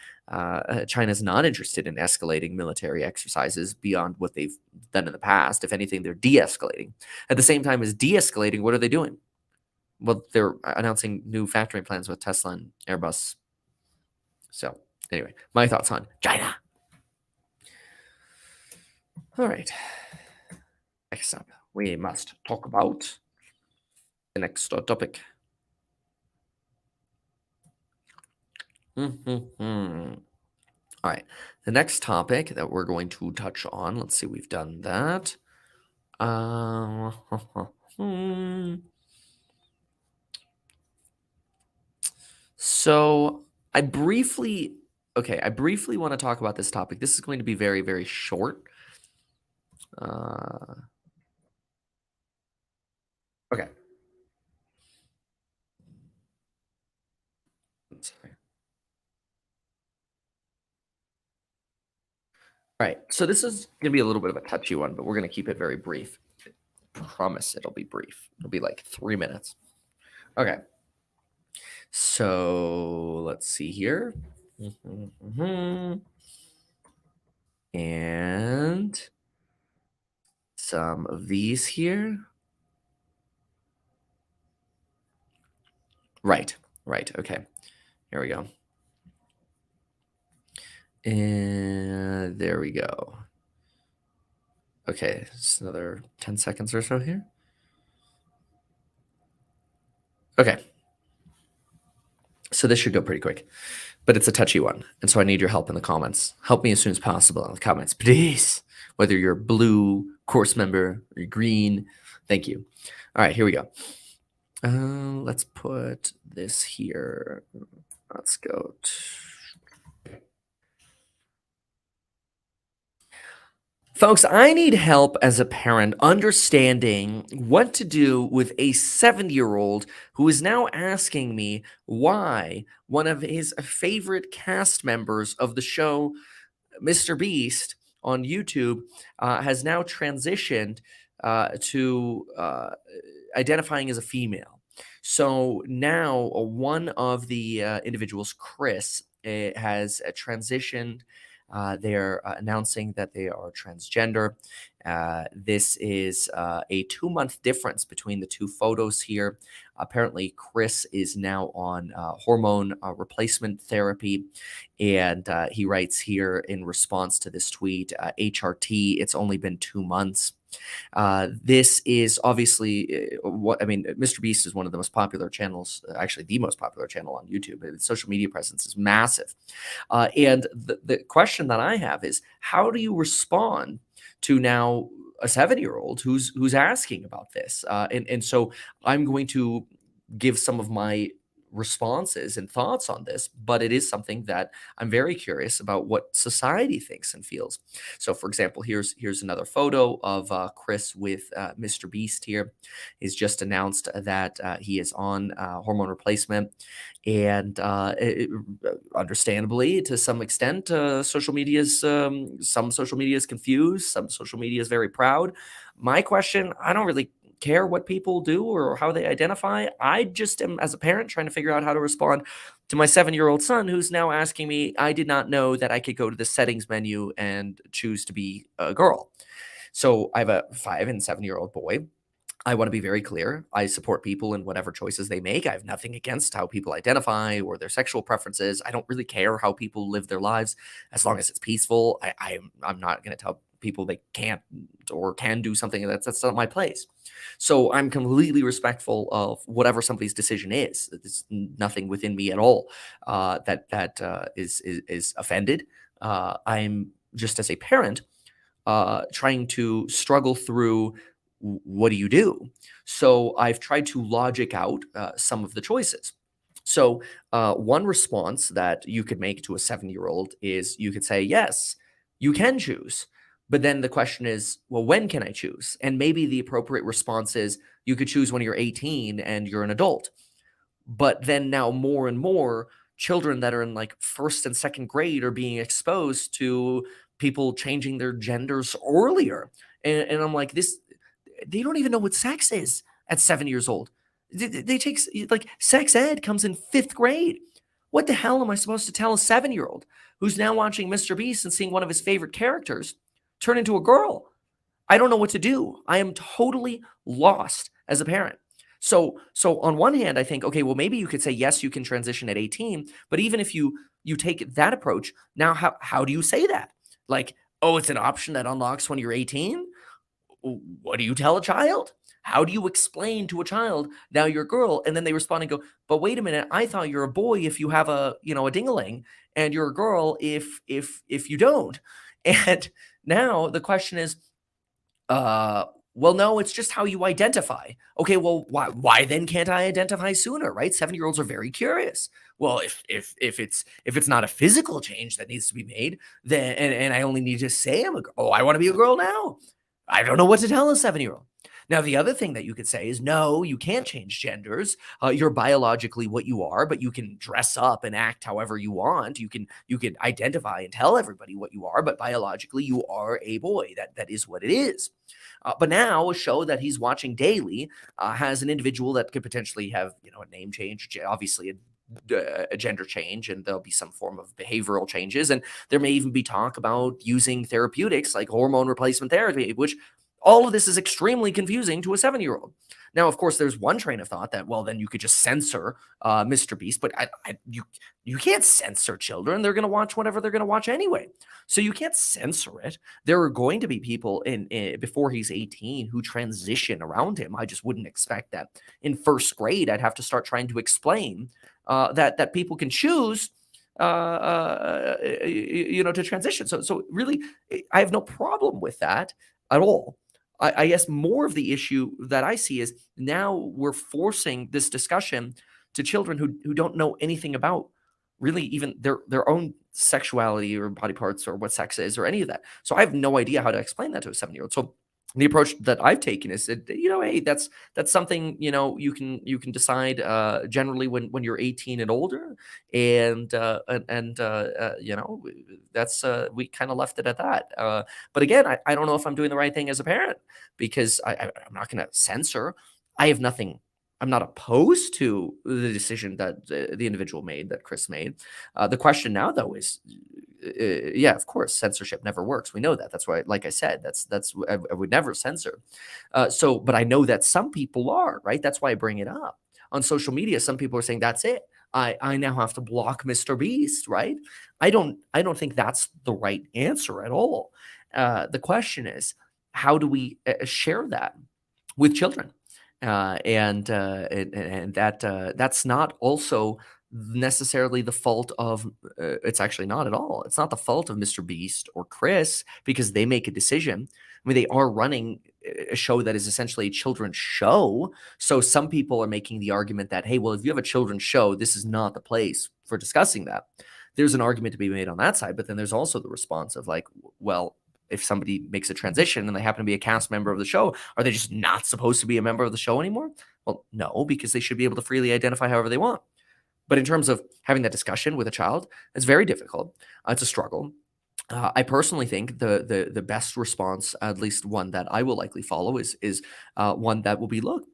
China is not interested in escalating military exercises beyond what they've done in the past. If anything, they're de-escalating. At the same time as de-escalating, what are they doing? Well, they're announcing new factory plans with Tesla and Airbus. So anyway, my thoughts on China. All right. Next up, we must talk about the next topic. All right. The next topic that we're going to touch on, let's see, we've done that. So I briefly want to talk about this topic. This is going to be very, very short. Okay. All right. So this is going to be a little bit of a touchy one, but we're going to keep it very brief. I promise it'll be brief. It'll be like 3 minutes. Okay. So let's see here. And some of these here. Right. Okay. Here we go. And there we go. Okay, just another 10 seconds or so here. Okay. So this should go pretty quick, but it's a touchy one. And so I need your help in the comments. Help me as soon as possible in the comments, please. Whether you're blue, course member, or you're green, thank you. All right, here we go. Let's put this here. Let's go. Folks, I need help as a parent understanding what to do with a 7-year-old who is now asking me why one of his favorite cast members of the show, Mr. Beast, on YouTube, has now transitioned to identifying as a female. So now one of the individuals, Chris, has transitioned. They're announcing that they are transgender. This is a 2-month difference between the two photos here. Apparently, Chris is now on hormone replacement therapy. And he writes here in response to this tweet, HRT, it's only been 2 months. This is obviously what I mean. Mr. Beast is one of the most popular channels, actually the most popular channel on YouTube. Its social media presence is massive. And the question that I have is, how do you respond to now a 7-year-old who's asking about this? And so I'm going to give some of my responses and thoughts on this, but it is something that I'm very curious about what society thinks and feels. So, for example, here's another photo of Chris with Mr. Beast. Here, he's just announced that he is on hormone replacement, and understandably, to some extent, some social media is confused, some social media is very proud. My question: I don't really care what people do or how they identify. I just am, as a parent, trying to figure out how to respond to my 7-year-old son who's now asking me, I did not know that I could go to the settings menu and choose to be a girl. So I have a 5 and 7-year-old boy. I want to be very clear. I support people in whatever choices they make. I have nothing against how people identify or their sexual preferences. I don't really care how people live their lives as long as it's peaceful. I'm not going to tell people they can't or can do something that's not my place. So I'm completely respectful of whatever somebody's decision is. There's nothing within me at all that is offended. I'm just, as a parent, trying to struggle through, what do you do? So I've tried to logic out some of the choices. So one response that you could make to a 7-year-old is you could say, yes, you can choose. But then the question is, well, when can I choose? And maybe the appropriate response is you could choose when you're 18 and you're an adult. But then now more and more children that are in like first and second grade are being exposed to people changing their genders earlier. And I'm like, this, they don't even know what sex is at 7 years old. They take like sex ed comes in fifth grade. What the hell am I supposed to tell a 7-year-old who's now watching Mr. Beast and seeing one of his favorite characters turn into a girl? I don't know what to do. I am totally lost as a parent. So on one hand, I think, okay, well, maybe you could say, yes, you can transition at 18, but even if you take that approach, now how do you say that? Like, oh, it's an option that unlocks when you're 18? What do you tell a child? How do you explain to a child now you're a girl? And then they respond and go, but wait a minute, I thought you're a boy if you have a dingaling, and you're a girl if you don't. And now the question is, uh, well, no, it's just how you identify. Okay, well, why then can't I identify sooner, right? 7-year-olds are very curious. Well, if it's not a physical change that needs to be made, then and I only need to say I'm a girl. Oh, I want to be a girl now. I don't know what to tell a 7-year-old. Now, the other thing that you could say is, no, you can't change genders. You're biologically what you are, but you can dress up and act however you want. You can identify and tell everybody what you are, but biologically you are a boy. That is what it is. But now a show that he's watching daily has an individual that could potentially have a name change, obviously a gender change, and there'll be some form of behavioral changes, and there may even be talk about using therapeutics like hormone replacement therapy, which All of this is extremely confusing to a 7-year-old. Now, of course, there's one train of thought that, well, then you could just censor Mr. Beast, but you can't censor children. They're going to watch whatever they're going to watch anyway. So you can't censor it. There are going to be people in before he's 18 who transition around him. I just wouldn't expect that in first grade. I'd have to start trying to explain that people can choose to transition. So really, I have no problem with that at all. I guess more of the issue that I see is now we're forcing this discussion to children who don't know anything about really even their own sexuality or body parts or what sex is or any of that. So I have no idea how to explain that to a 7-year-old. So the approach that I've taken is that, hey, that's something, you can decide generally when you're 18 and older, and that's we kind of left it at that. But again, I don't know if I'm doing the right thing as a parent because I'm not going to censor. I have nothing. I'm not opposed to the decision that the individual made, that Chris made. The question now, though, is, yeah, of course, censorship never works. We know that. That's why, like I said, that's I would never censor. But I know that some people are, right. That's why I bring it up on social media. Some people are saying that's it. I now have to block Mr. Beast, right? I don't think that's the right answer at all. The question is, how do we share that with children? And that's not also necessarily the fault of it's actually not at all. It's not the fault of Mr. Beast or Chris because they make a decision. I mean, they are running a show that is essentially a children's show. So some people are making the argument that, hey, well, if you have a children's show, this is not the place for discussing that. There's an argument to be made on that side, but then there's also the response of like, well, if somebody makes a transition and they happen to be a cast member of the show, are they just not supposed to be a member of the show anymore? Well, no, because they should be able to freely identify however they want. But in terms of having that discussion with a child, it's very difficult. It's a struggle. I personally think the best response, at least one that I will likely follow, is one that will be: look,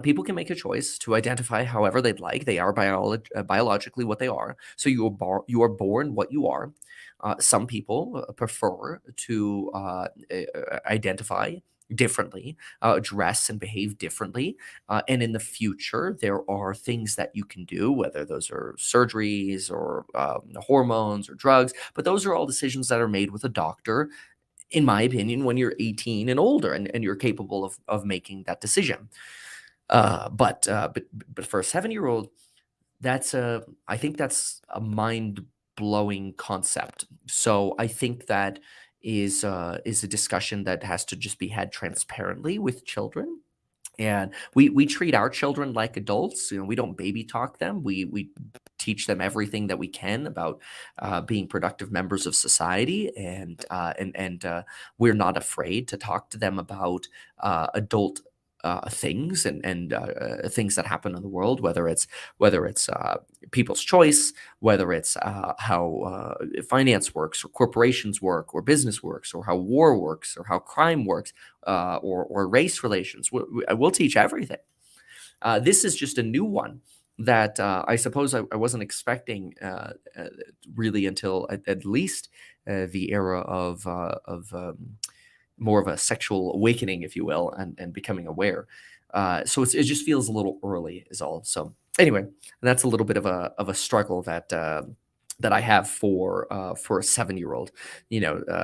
people can make a choice to identify however they'd like. They are biologically what they are. So you are born what you are. Some people prefer to identify differently, dress and behave differently. And in the future, there are things that you can do, whether those are surgeries or hormones or drugs, but those are all decisions that are made with a doctor, in my opinion, when you're 18 and older and you're capable of making that decision. But for a 7-year-old, I think that's a mind blowing concept. So I think that is a discussion that has to just be had transparently with children. And we treat our children like adults. We don't baby talk them. We teach them everything that we can about being productive members of society, and we're not afraid to talk to them about adult things and things that happen in the world, whether it's people's choice, whether it's how finance works, or corporations work, or business works, or how war works, or how crime works, or race relations. We'll teach everything. This is just a new one that I suppose I wasn't expecting really until at least the era of more of a sexual awakening, if you will, and becoming aware. So it just feels a little early, is all. So anyway, that's a little bit of a struggle that I have for a 7-year-old.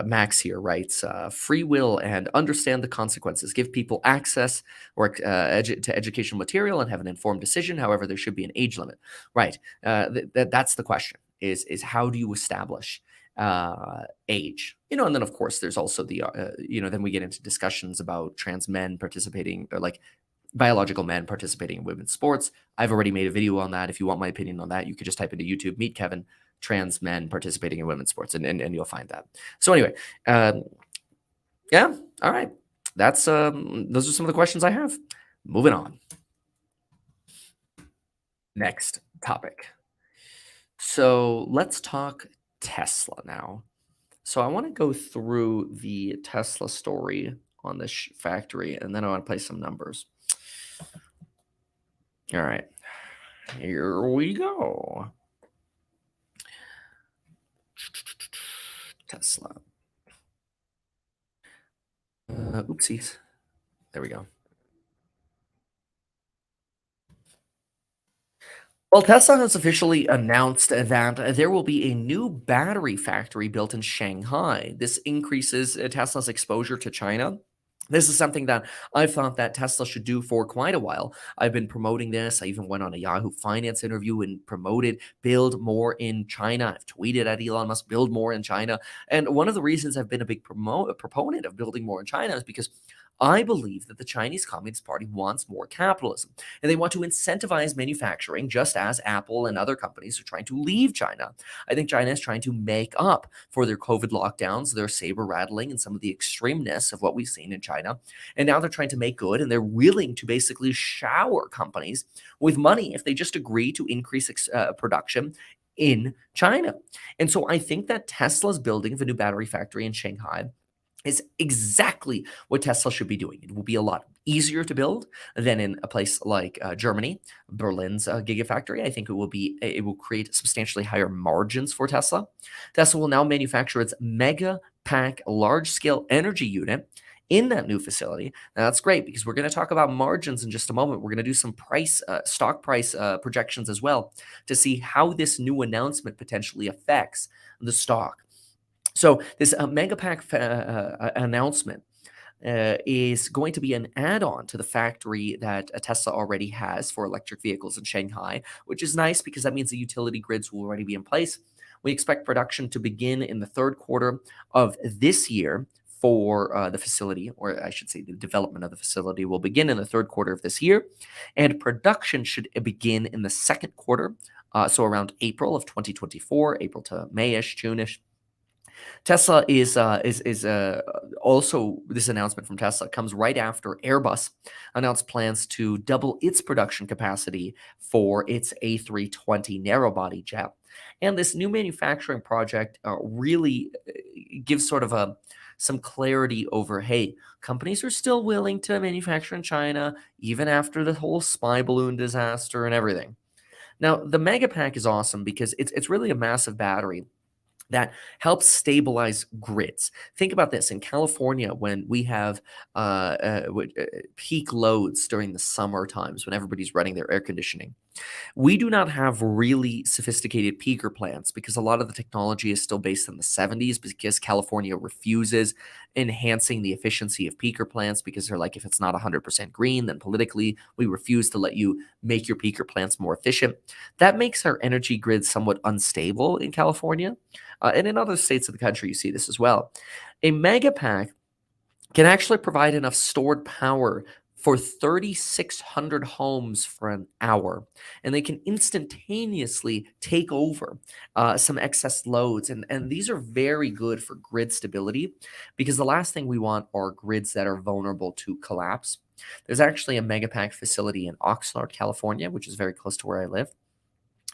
Max here writes, free will and understand the consequences. Give people access to educational material and have an informed decision. However, there should be an age limit. Right. That's the question: is how do you establish age? And then of course there's also then we get into discussions about trans men participating, or like biological men participating in women's sports. I've already made a video on that. If you want my opinion on that, you could just type into YouTube, Meet Kevin, trans men participating in women's sports, and you'll find that. So anyway, yeah, all right. That's those are some of the questions I have. Moving on. Next topic. So let's talk Tesla now. So I want to go through the Tesla story on this factory, and then I want to play some numbers. All right, here we go. Tesla. Oopsies. There we go. Well, Tesla has officially announced that there will be a new battery factory built in Shanghai. This increases Tesla's exposure to China. This is something that I've thought that Tesla should do for quite a while. I've been promoting this. I even went on a Yahoo Finance interview and promoted build more in China. I've tweeted at Elon Musk, build more in China. And one of the reasons I've been a big proponent of building more in China is because I believe that the Chinese Communist Party wants more capitalism and they want to incentivize manufacturing just as Apple and other companies are trying to leave China. I think China is trying to make up for their COVID lockdowns, their saber rattling, and some of the extremeness of what we've seen in China. And now they're trying to make good and they're willing to basically shower companies with money if they just agree to increase production in China. And so I think that Tesla's building of a new battery factory in Shanghai is exactly what Tesla should be doing. It will be a lot easier to build than in a place like Germany, Berlin's gigafactory. I think it will create substantially higher margins for Tesla. Tesla will now manufacture its Mega Pack large scale energy unit in that new facility. Now that's great because we're going to talk about margins in just a moment. We're going to do some stock price projections as well to see how this new announcement potentially affects the stock. So this Megapack announcement is going to be an add-on to the factory that Tesla already has for electric vehicles in Shanghai, which is nice because that means the utility grids will already be in place. We expect production to begin in the third quarter of this year for the facility, or I should say the development of the facility will begin in the third quarter of this year, and production should begin in the second quarter, so around April of 2024, April to Mayish, Juneish. Tesla is also this announcement from Tesla comes right after Airbus announced plans to double its production capacity for its A320 narrowbody jet. And this new manufacturing project really gives sort of a some clarity over, hey, companies are still willing to manufacture in China even after the whole spy balloon disaster and everything. Now, the Megapack is awesome because it's really a massive battery that helps stabilize grids. Think about this in California when we have peak loads during the summer times when everybody's running their air conditioning. We do not have really sophisticated peaker plants because a lot of the technology is still based in the 70s because California refuses enhancing the efficiency of peaker plants because they're like, if it's not 100% green, then politically we refuse to let you make your peaker plants more efficient. That makes our energy grid somewhat unstable in California. And in other states of the country, you see this as well. A megapack can actually provide enough stored power for 3,600 homes for an hour. And they can instantaneously take over some excess loads. And these are very good for grid stability because the last thing we want are grids that are vulnerable to collapse. There's actually a Megapack facility in Oxnard, California, which is very close to where I live.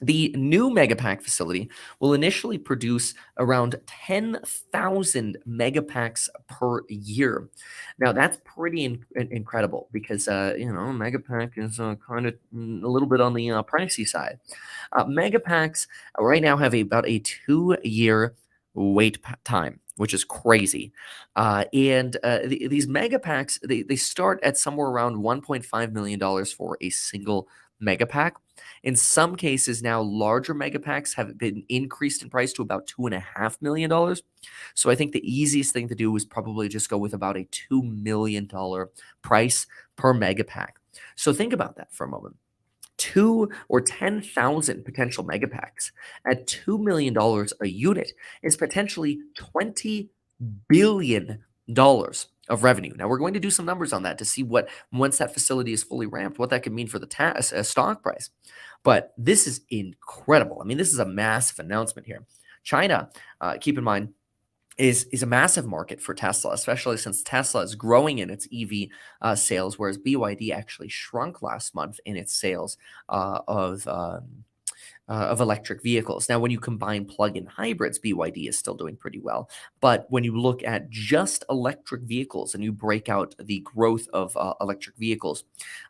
The new Megapack facility will initially produce around 10,000 megapacks per year. Now, that's pretty incredible because, Megapack is kind of a little bit on the pricey side. Megapacks right now have about a 2 year time, which is crazy. These Megapacks, they start at somewhere around $1.5 million for a single Megapack. In some cases now, larger mega packs have been increased in price to about $2.5 million. So I think the easiest thing to do is probably just go with about a $2 million price per mega pack. So think about that for a moment. 10,000 potential mega packs at $2 million a unit is potentially $20 billion of revenue. Now we're going to do some numbers on that to see what once that facility is fully ramped, what that could mean for the stock price. But this is incredible. I mean, this is a massive announcement here. China, keep in mind, is a massive market for Tesla, especially since Tesla is growing in its EV sales, whereas BYD actually shrunk last month in its sales of electric vehicles. Now, when you combine plug-in hybrids, BYD is still doing pretty well. But when you look at just electric vehicles and you break out the growth of electric vehicles,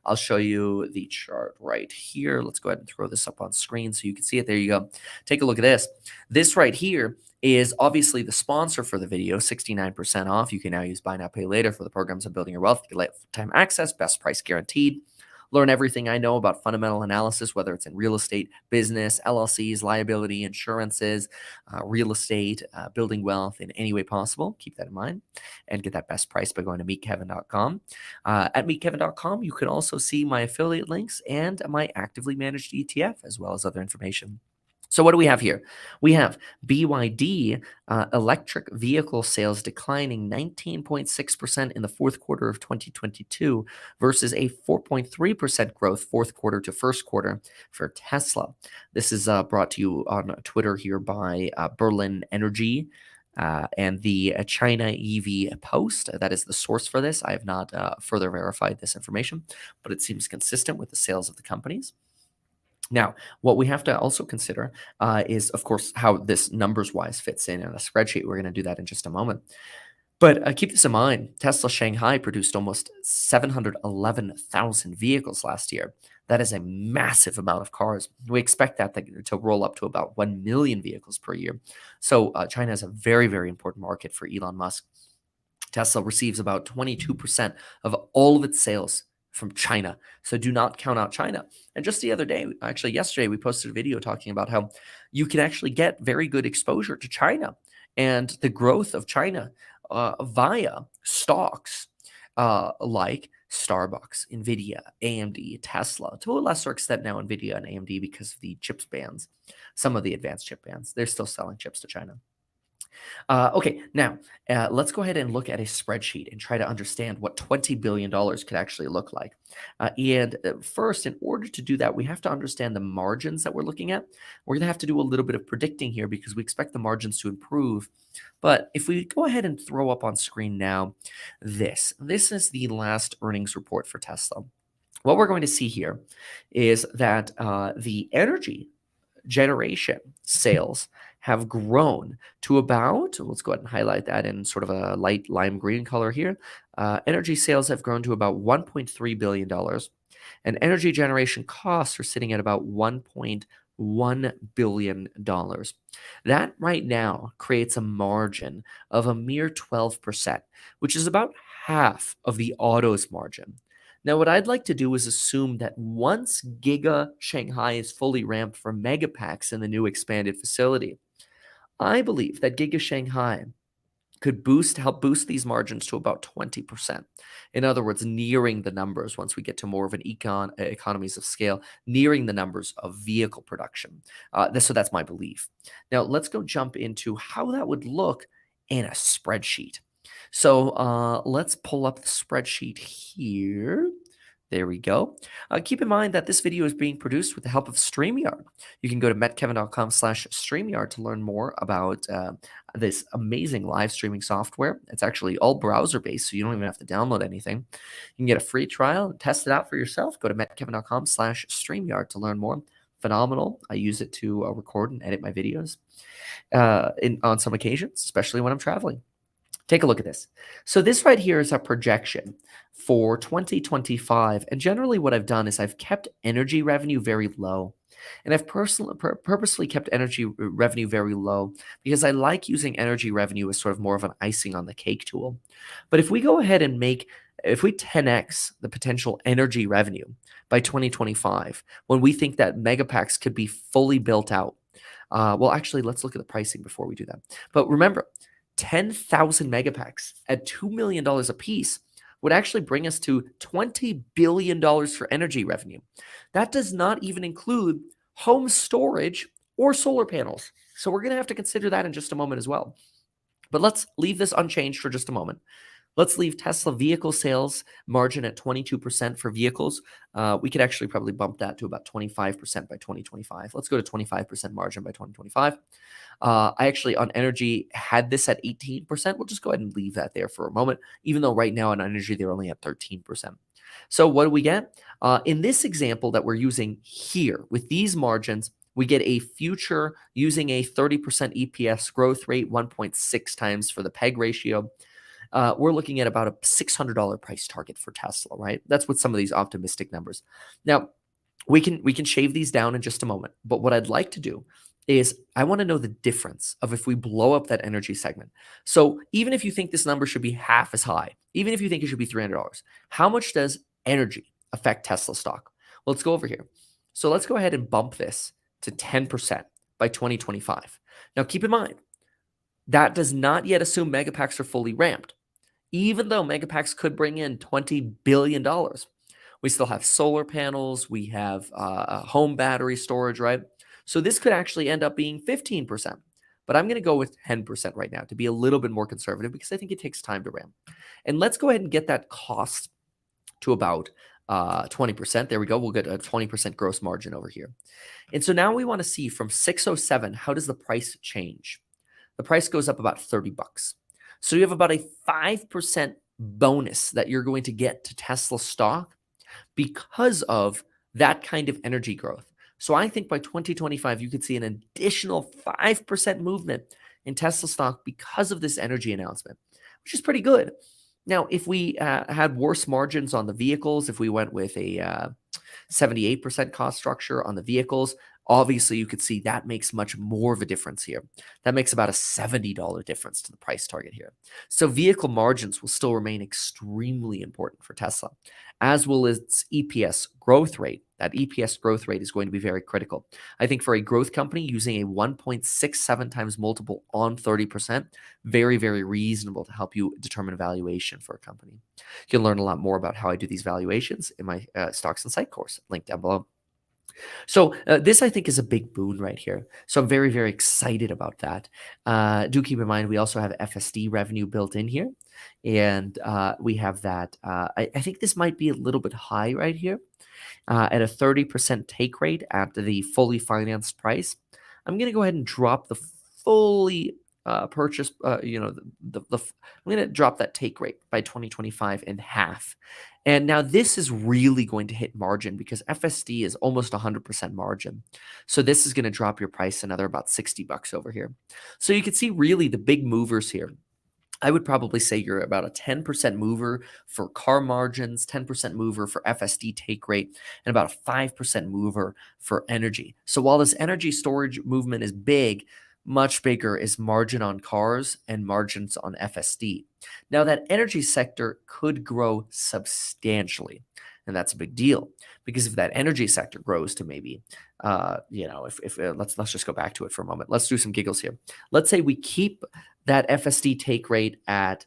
I'll show you the chart right here. Let's go ahead and throw this up on screen so you can see it. There you go. Take a look at this. This right here is obviously the sponsor for the video, 69% off. You can now use Buy Now, Pay Later for the programs of Building Your Wealth. Get lifetime access, best price guaranteed. Learn everything I know about fundamental analysis, whether it's in real estate, business, LLCs, liability, insurances, real estate, building wealth in any way possible. Keep that in mind and get that best price by going to meetkevin.com. At meetkevin.com, you can also see my affiliate links and my actively managed ETF, as well as other information. So what do we have here? We have BYD electric vehicle sales declining 19.6% in the fourth quarter of 2022 versus a 4.3% growth fourth quarter to first quarter for Tesla. This is brought to you on Twitter here by Berlin Energy. And the China EV Post, that is the source for this. I have not further verified this information, but it seems consistent with the sales of the companies. Now, what we have to also consider is, of course, how this numbers-wise fits in a spreadsheet. We're going to do that in just a moment. But keep this in mind. Tesla Shanghai produced almost 711,000 vehicles last year. That is a massive amount of cars. We expect that to roll up to about 1 million vehicles per year. So China is a very, very important market for Elon Musk. Tesla receives about 22% of all of its sales from China. So do not count out China. And just the other day, actually yesterday, we posted a video talking about how you can actually get very good exposure to China and the growth of China via stocks like Starbucks, Nvidia, AMD, Tesla, to a lesser extent now Nvidia and AMD because of the chips bans, some of the advanced chip bans. They're still selling chips to China. Okay, now let's go ahead and look at a spreadsheet and try to understand what $20 billion could actually look like. And first, in order to do that, we have to understand the margins that we're looking at. We're going to have to do a little bit of predicting here because we expect the margins to improve. But if we go ahead and throw up on screen now, this is the last earnings report for Tesla. What we're going to see here is that the energy generation sales have grown to about, let's go ahead and highlight that in sort of a light lime green color here. Energy sales have grown to about $1.3 billion, and energy generation costs are sitting at about $1.1 billion. That right now creates a margin of a mere 12%, which is about half of the autos margin. Now, what I'd like to do is assume that once Giga Shanghai is fully ramped for Megapacks in the new expanded facility, I believe that Giga Shanghai could help boost these margins to about 20%. In other words, nearing the numbers once we get to more of an economies of scale, nearing the numbers of vehicle production. So that's my belief. Now, let's go jump into how that would look in a spreadsheet. So let's pull up the spreadsheet here. There we go. Keep in mind that this video is being produced with the help of StreamYard. You can go to metkevin.com/StreamYard to learn more about this amazing live streaming software. It's actually all browser-based, so you don't even have to download anything. You can get a free trial and test it out for yourself. Go to metkevin.com/StreamYard to learn more. Phenomenal. I use it to record and edit my videos on some occasions, especially when I'm traveling. Take a look at this. So this right here is a projection for 2025. And generally what I've done is I've kept energy revenue very low. And I've purposely kept energy revenue very low because I like using energy revenue as sort of more of an icing on the cake tool. But if we go ahead and if we 10x the potential energy revenue by 2025, when we think that Megapacks could be fully built out, well, actually, let's look at the pricing before we do that. But remember, 10,000 Megapacks at $2 million a piece would actually bring us to $20 billion for energy revenue. That does not even include home storage or solar panels. So we're going to have to consider that in just a moment as well. But let's leave this unchanged for just a moment. Let's leave Tesla vehicle sales margin at 22% for vehicles. We could actually probably bump that to about 25% by 2025. Let's go to 25% margin by 2025. I actually, on energy, had this at 18%. We'll just go ahead and leave that there for a moment, even though right now on energy, they're only at 13%. So what do we get? In this example that we're using here, with these margins, we get a future using a 30% EPS growth rate, 1.6 times for the PEG ratio. We're looking at about a $600 price target for Tesla, right? That's with some of these optimistic numbers. Now, we can shave these down in just a moment. But what I'd like to do is I want to know the difference of if we blow up that energy segment. So even if you think this number should be half as high, even if you think it should be $300, how much does energy affect Tesla stock? Well, let's go over here. So let's go ahead and bump this to 10% by 2025. Now, keep in mind, that does not yet assume megapacks are fully ramped. Even though megapacks could bring in $20 billion, we still have solar panels, we have home battery storage, right? So this could actually end up being 15%. But I'm going to go with 10% right now to be a little bit more conservative because I think it takes time to ramp. And let's go ahead and get that cost to about 20%. There we go. We'll get a 20% gross margin over here. And so now we want to see from 607, how does the price change? The price goes up about 30 bucks. So you have about a 5% bonus that you're going to get to Tesla stock because of that kind of energy growth. So I think by 2025, you could see an additional 5% movement in Tesla stock because of this energy announcement, which is pretty good. Now, if we had worse margins on the vehicles, if we went with a 78% cost structure on the vehicles, obviously you could see that makes much more of a difference here. That makes about a $70 difference to the price target here. So vehicle margins will still remain extremely important for Tesla, as will its EPS growth rate. That EPS growth rate is going to be very critical. I think for a growth company, using a 1.67 times multiple on 30%, very, very reasonable to help you determine valuation for a company. You can learn a lot more about how I do these valuations in my Stocks and Sight course, link down below. So this, I think, is a big boon right here. So I'm very, very excited about that. Do keep in mind, we also have FSD revenue built in here. And we have that. I think this might be a little bit high right here at a 30% take rate at the fully financed price. I'm going to go ahead and drop the fully purchase, I'm going to drop that take rate by 2025 in half. And now this is really going to hit margin because FSD is almost 100% margin. So this is going to drop your price another about 60 bucks over here. So you can see really the big movers here. I would probably say you're about a 10% mover for car margins, 10% mover for FSD take rate, and about a 5% mover for energy. So while this energy storage movement is big, much bigger is margin on cars and margins on FSD. Now, that energy sector could grow substantially. And that's a big deal because if that energy sector grows to maybe, let's just go back to it for a moment. Let's do some giggles here. Let's say we keep that FSD take rate at,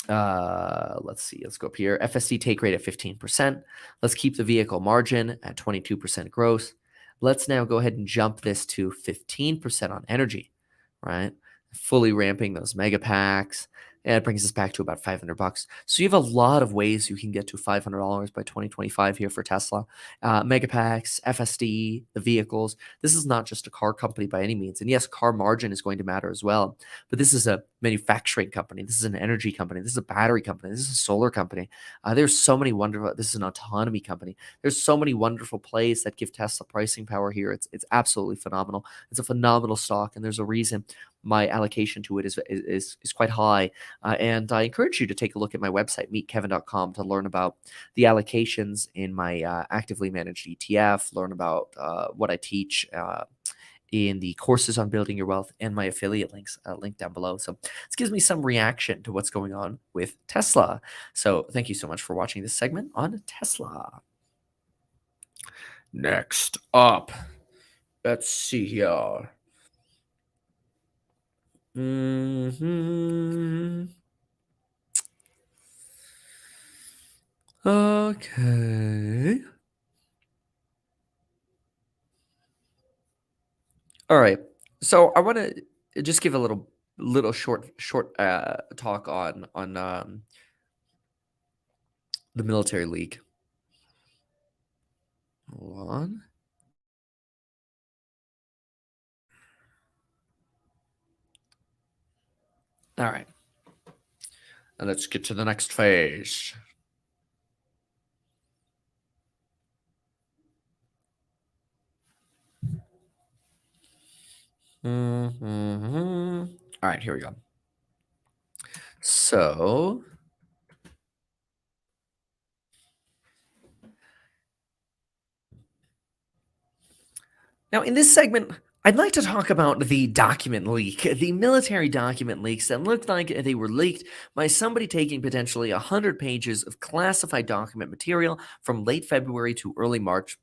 let's go up here. FSD take rate at 15%. Let's keep the vehicle margin at 22% gross. Let's now go ahead and jump this to 15% on energy, right? Fully ramping those mega packs. And it brings us back to about 500 bucks. So you have a lot of ways you can get to $500 by 2025 here for Tesla. Megapacks, FSD, the vehicles. This is not just a car company by any means. And yes, car margin is going to matter as well. But this is a manufacturing company. This is an energy company. This is a battery company. This is a solar company. There's so many wonderful, this is an autonomy company. There's so many wonderful plays that give Tesla pricing power here. It's absolutely phenomenal. It's a phenomenal stock. And there's a reason my allocation to it is quite high. And I encourage you to take a look at my website, meetkevin.com, to learn about the allocations in my actively managed ETF, learn about what I teach in the courses on building your wealth, and my affiliate links linked down below. So this gives me some reaction to what's going on with Tesla. So thank you so much for watching this segment on Tesla. Next up, let's see here. Okay. All right. So I want to just give a little short talk on the military league. Hold on. All right. And let's get to the next phase. All right, here we go. So now in this segment, I'd like to talk about the document leak, the military document leaks that looked like they were leaked by somebody taking potentially 100 pages of classified document material from late February to early March,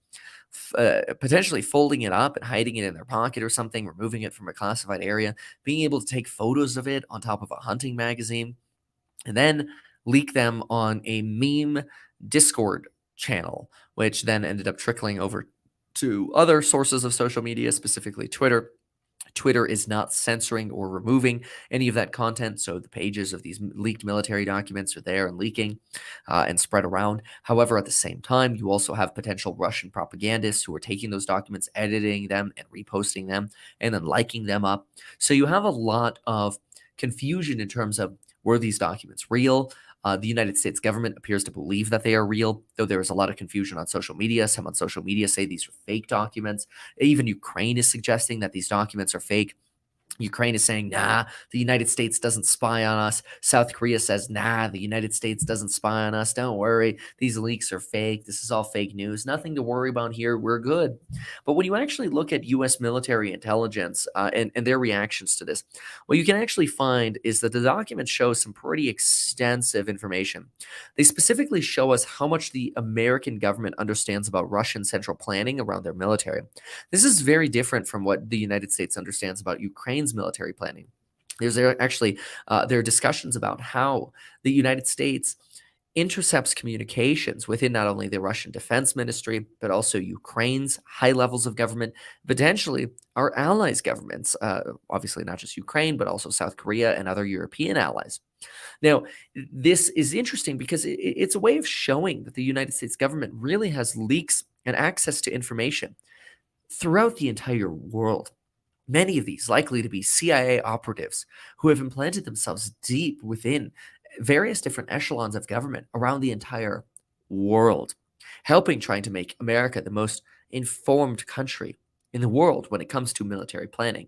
potentially folding it up and hiding it in their pocket or something, removing it from a classified area, being able to take photos of it on top of a hunting magazine, and then leak them on a meme Discord channel, which then ended up trickling over to other sources of social media, specifically Twitter. Twitter is not censoring or removing any of that content, so the pages of these leaked military documents are there and leaking and spread around. However, at the same time, you also have potential Russian propagandists who are taking those documents, editing them, and reposting them, and then liking them up. So you have a lot of confusion in terms of, were these documents real? The United States government appears to believe that they are real, though there is a lot of confusion on social media. Some on social media say these are fake documents. Even Ukraine is suggesting that these documents are fake. Ukraine is saying, nah, the United States doesn't spy on us. South Korea says, nah, the United States doesn't spy on us. Don't worry. These leaks are fake. This is all fake news. Nothing to worry about here. We're good. But when you actually look at U.S. military intelligence and their reactions to this, what you can actually find is that the documents show some pretty extensive information. They specifically show us how much the American government understands about Russian central planning around their military. This is very different from what the United States understands about Ukraine's military planning. There are discussions about how the United States intercepts communications within not only the Russian Defense Ministry, but also Ukraine's high levels of government, potentially our allies' governments, obviously not just Ukraine, but also South Korea and other European allies. Now, this is interesting because it's a way of showing that the United States government really has leaks and access to information throughout the entire world. Many of these likely to be CIA operatives who have implanted themselves deep within various different echelons of government around the entire world, helping trying to make America the most informed country in the world when it comes to military planning.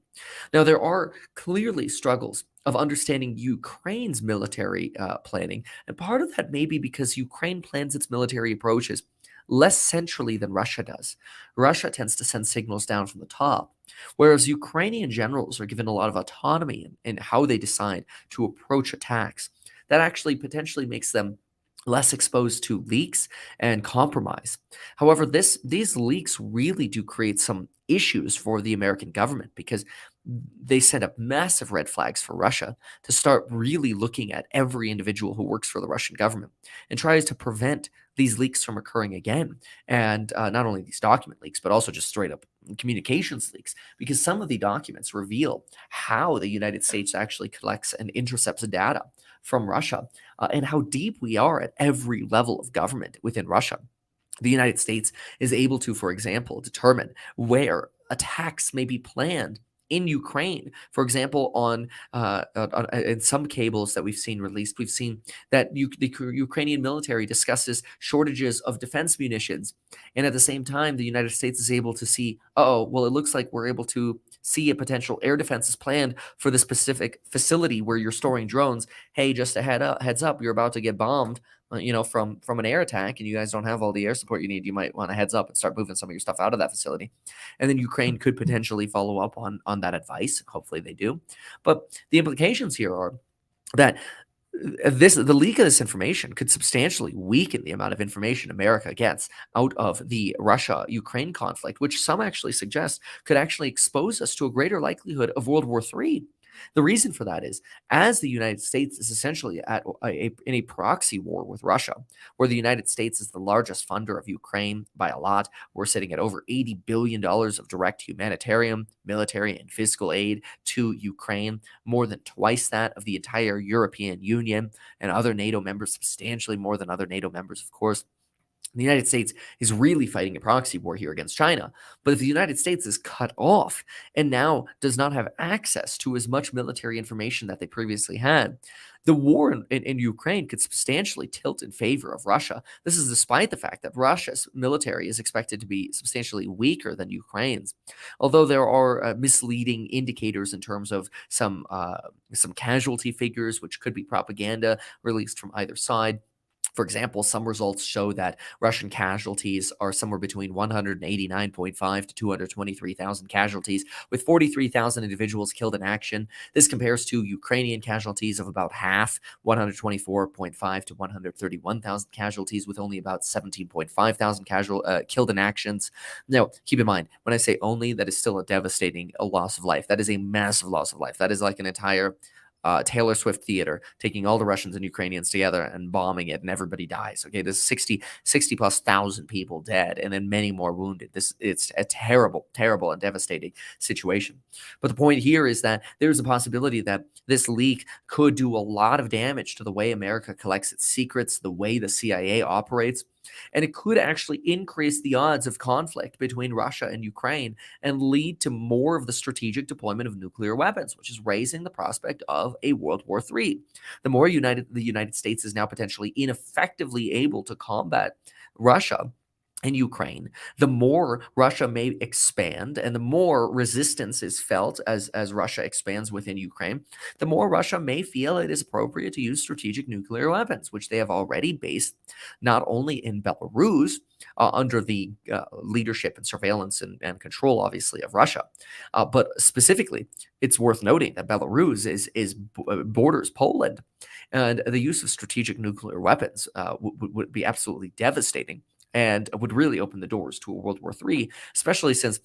Now, there are clearly struggles of understanding Ukraine's military planning, and part of that may be because Ukraine plans its military approaches less centrally than Russia does. Russia tends to send signals down from the top, whereas Ukrainian generals are given a lot of autonomy in how they decide to approach attacks. That actually potentially makes them less exposed to leaks and compromise. However, these leaks really do create some issues for the American government because they send up massive red flags for Russia to start really looking at every individual who works for the Russian government and tries to prevent these leaks from occurring again. And not only these document leaks, but also just straight up communications leaks, because some of the documents reveal how the United States actually collects and intercepts data from Russia and how deep we are at every level of government within Russia. The United States is able to, for example, determine where attacks may be planned in Ukraine. For example, in some cables that we've seen released, we've seen that the Ukrainian military discusses shortages of defense munitions, and at the same time, the United States is able to see, oh, well, it looks like we're able to see a potential air defense is planned for the specific facility where you're storing drones. Hey, just a heads up, you're about to get bombed from an air attack, and you guys don't have all the air support you need. You might want a heads up and start moving some of your stuff out of that facility. And then Ukraine could potentially follow up on that advice. Hopefully they do. But the implications here are that the leak of this information could substantially weaken the amount of information America gets out of the Russia-Ukraine conflict, which some actually suggest could actually expose us to a greater likelihood of World War III. The reason for that is, as the United States is essentially in a proxy war with Russia, where the United States is the largest funder of Ukraine by a lot. We're sitting at over $80 billion of direct humanitarian, military, and fiscal aid to Ukraine, more than twice that of the entire European Union and other NATO members, substantially more than other NATO members, of course. The United States is really fighting a proxy war here against China. But if the United States is cut off and now does not have access to as much military information that they previously had, the war in Ukraine could substantially tilt in favor of Russia. This is despite the fact that Russia's military is expected to be substantially weaker than Ukraine's. Although there are misleading indicators in terms of some casualty figures, which could be propaganda released from either side. For example, some results show that Russian casualties are somewhere between 189.5 to 223,000 casualties, with 43,000 individuals killed in action. This compares to Ukrainian casualties of about half, 124.5 to 131,000 casualties, with only about 17.5 thousand killed in actions. Now, keep in mind, when I say only, that is still a devastating loss of life. That is a massive loss of life. That is like an entire Taylor Swift theater, taking all the Russians and Ukrainians together and bombing it, and everybody dies. Okay, there's 60 plus thousand people dead, and then many more wounded. It's a terrible, terrible, and devastating situation. But the point here is that there's a possibility that this leak could do a lot of damage to the way America collects its secrets, the way the CIA operates. And it could actually increase the odds of conflict between Russia and Ukraine and lead to more of the strategic deployment of nuclear weapons, which is raising the prospect of a World War III. The more the United States is now potentially ineffectively able to combat Russia and Ukraine, the more Russia may expand and the more resistance is felt as Russia expands within Ukraine, the more Russia may feel it is appropriate to use strategic nuclear weapons, which they have already based not only in Belarus, under the leadership and surveillance and control, obviously, of Russia, but specifically, it's worth noting that Belarus borders Poland, and the use of strategic nuclear weapons would be absolutely devastating and would really open the doors to a World War III, especially since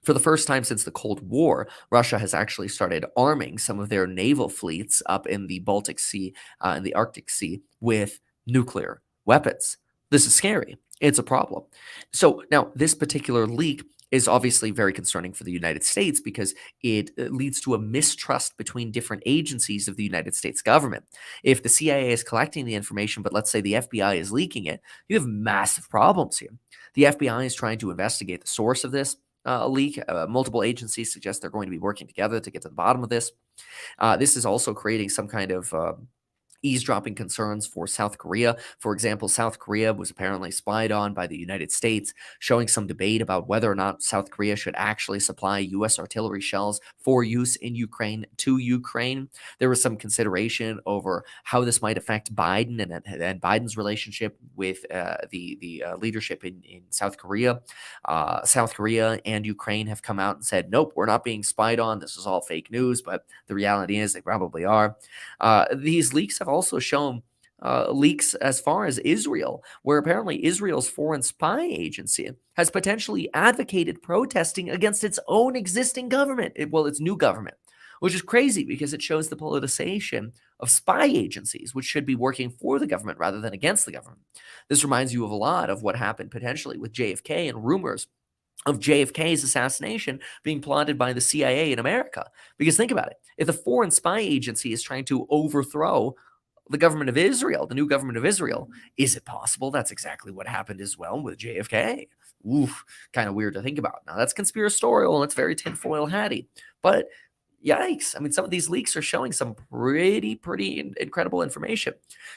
for the first time since the Cold War, Russia has actually started arming some of their naval fleets up in the Baltic Sea and the Arctic Sea with nuclear weapons. This is scary. It's a problem. So now, this particular leak is obviously very concerning for the United States because it leads to a mistrust between different agencies of the United States government. If the CIA is collecting the information, but let's say the FBI is leaking it, you have massive problems here. The FBI is trying to investigate the source of this leak. Multiple agencies suggest they're going to be working together to get to the bottom of this. This is also creating some kind of eavesdropping concerns for South Korea. For example, South Korea was apparently spied on by the United States, showing some debate about whether or not South Korea should actually supply U.S. artillery shells for use in Ukraine to Ukraine. There was some consideration over how this might affect Biden and Biden's relationship with the leadership in South Korea. South Korea and Ukraine have come out and said, nope, we're not being spied on. This is all fake news, but the reality is they probably are. These leaks have also shown leaks as far as Israel, where apparently Israel's foreign spy agency has potentially advocated protesting against its own existing government, its new government, which is crazy because it shows the politicization of spy agencies, which should be working for the government rather than against the government. This reminds you of a lot of what happened potentially with JFK and rumors of JFK's assassination being plotted by the CIA in America. Because think about it. If the foreign spy agency is trying to overthrow the government of Israel, the new government of Israel, is it possible that's exactly what happened as well with JFK? Oof, kind of weird to think about. Now, that's conspiratorial and it's very tinfoil hatty. But yikes. I mean, some of these leaks are showing some pretty incredible information.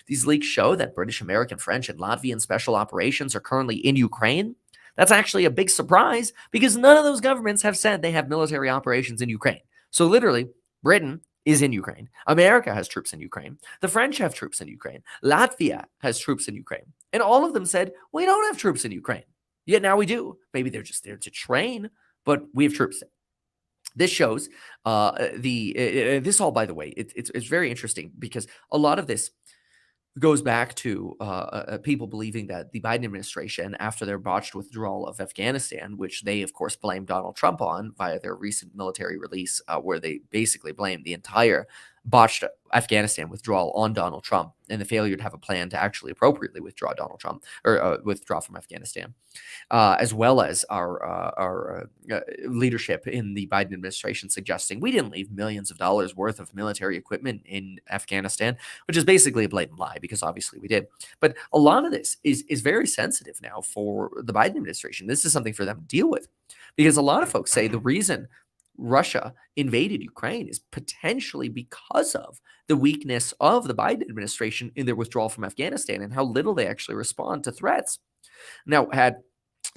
These leaks show that British, American, French, and Latvian special operations are currently in Ukraine. That's actually a big surprise because none of those governments have said they have military operations in Ukraine. So literally, Britain is in Ukraine. America has troops in Ukraine. The French have troops in Ukraine. Latvia has troops in Ukraine. And all of them said, we don't have troops in Ukraine. Yet now we do. Maybe they're just there to train, but we have troops. This shows this all, by the way, it's very interesting because a lot of this goes back to people believing that the Biden administration, after their botched withdrawal of Afghanistan, which they, of course, blamed Donald Trump on via their recent military release, where they basically blamed the entire botched Afghanistan withdrawal on Donald Trump and the failure to have a plan to actually appropriately withdraw Donald Trump or withdraw from Afghanistan, as well as our leadership in the Biden administration suggesting we didn't leave millions of dollars worth of military equipment in Afghanistan, which is basically a blatant lie because obviously we did. But a lot of this is very sensitive now for the Biden administration. This is something for them to deal with because a lot of folks say the reason Russia invaded Ukraine is potentially because of the weakness of the Biden administration in their withdrawal from Afghanistan and how little they actually respond to threats. Now,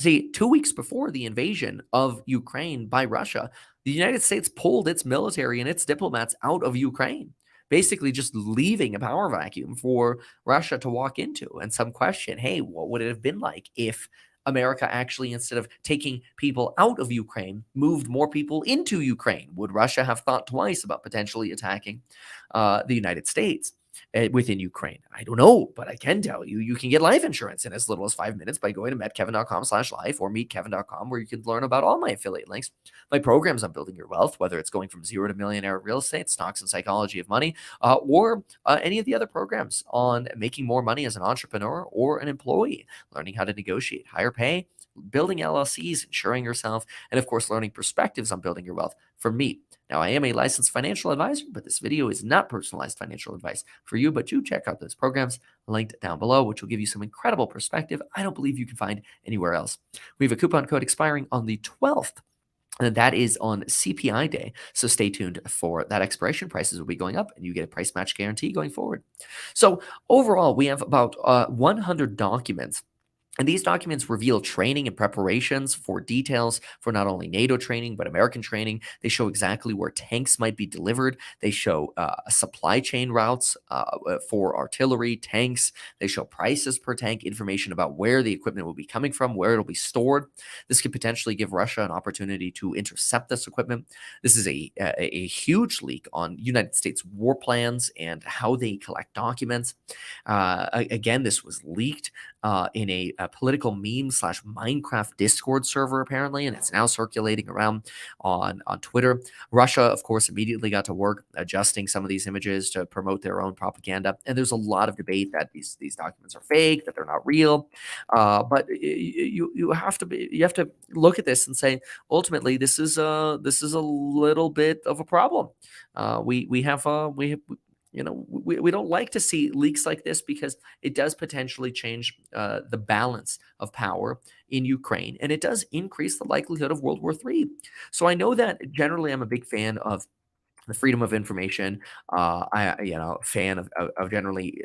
2 weeks before the invasion of Ukraine by Russia, the United States pulled its military and its diplomats out of Ukraine basically just leaving a power vacuum for Russia to walk into. And some question, hey, what would it have been like if America actually, instead of taking people out of Ukraine, moved more people into Ukraine? Would Russia have thought twice about potentially attacking the United States within Ukraine? I don't know, but I can tell you, you can get life insurance in as little as 5 minutes by going to metkevin.com/life or meetkevin.com, where you can learn about all my affiliate links, my programs on building your wealth, whether it's going from zero to millionaire real estate, stocks and psychology of money, or any of the other programs on making more money as an entrepreneur or an employee, learning how to negotiate higher pay, building LLCs, insuring yourself, and of course, learning perspectives on building your wealth from me. Now, I am a licensed financial advisor, but this video is not personalized financial advice for you. But do check out those programs linked down below, which will give you some incredible perspective I don't believe you can find anywhere else. We have a coupon code expiring on the 12th. And that is on CPI day. So stay tuned for that expiration. Prices will be going up and you get a price match guarantee going forward. So overall, we have about 100 documents, and these documents reveal training and preparations for details for not only NATO training, but American training. They show exactly where tanks might be delivered. They show supply chain routes for artillery, tanks. They show prices per tank, information about where the equipment will be coming from, where it'll be stored. This could potentially give Russia an opportunity to intercept this equipment. This is a huge leak on United States war plans and how they collect documents. Again, this was leaked in a political meme slash Minecraft Discord server, apparently, and it's now circulating around on Twitter. Russia, of course, immediately got to work adjusting some of these images to promote their own propaganda. And there's a lot of debate that these documents are fake, that they're not real. But you have to look at this and say, ultimately, this is a little bit of a problem. We have we don't like to see leaks like this because it does potentially change the balance of power in Ukraine, and it does increase the likelihood of World War III. So I know that generally I'm a big fan of the freedom of information. Fan of generally,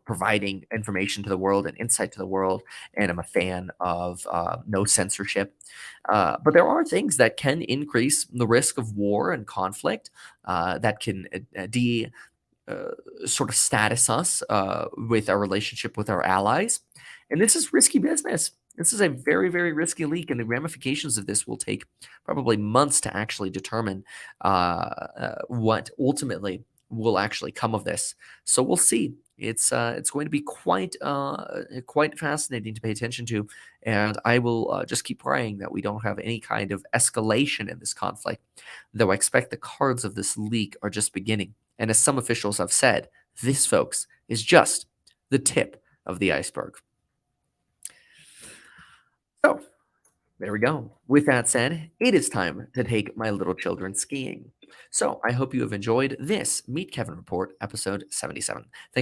providing information to the world and insight to the world. And I'm a fan of no censorship. But there are things that can increase the risk of war and conflict that can sort of status us with our relationship with our allies. And this is risky business. This is a very, very risky leak, and the ramifications of this will take probably months to actually determine what ultimately will actually come of this. So we'll see. It's going to be quite fascinating to pay attention to, and I will just keep praying that we don't have any kind of escalation in this conflict. Though I expect the cards of this leak are just beginning, and as some officials have said, this, folks, is just the tip of the iceberg. So, there we go. With that said, it is time to take my little children skiing. So, I hope you have enjoyed this Meet Kevin Report, episode 77. Thank you.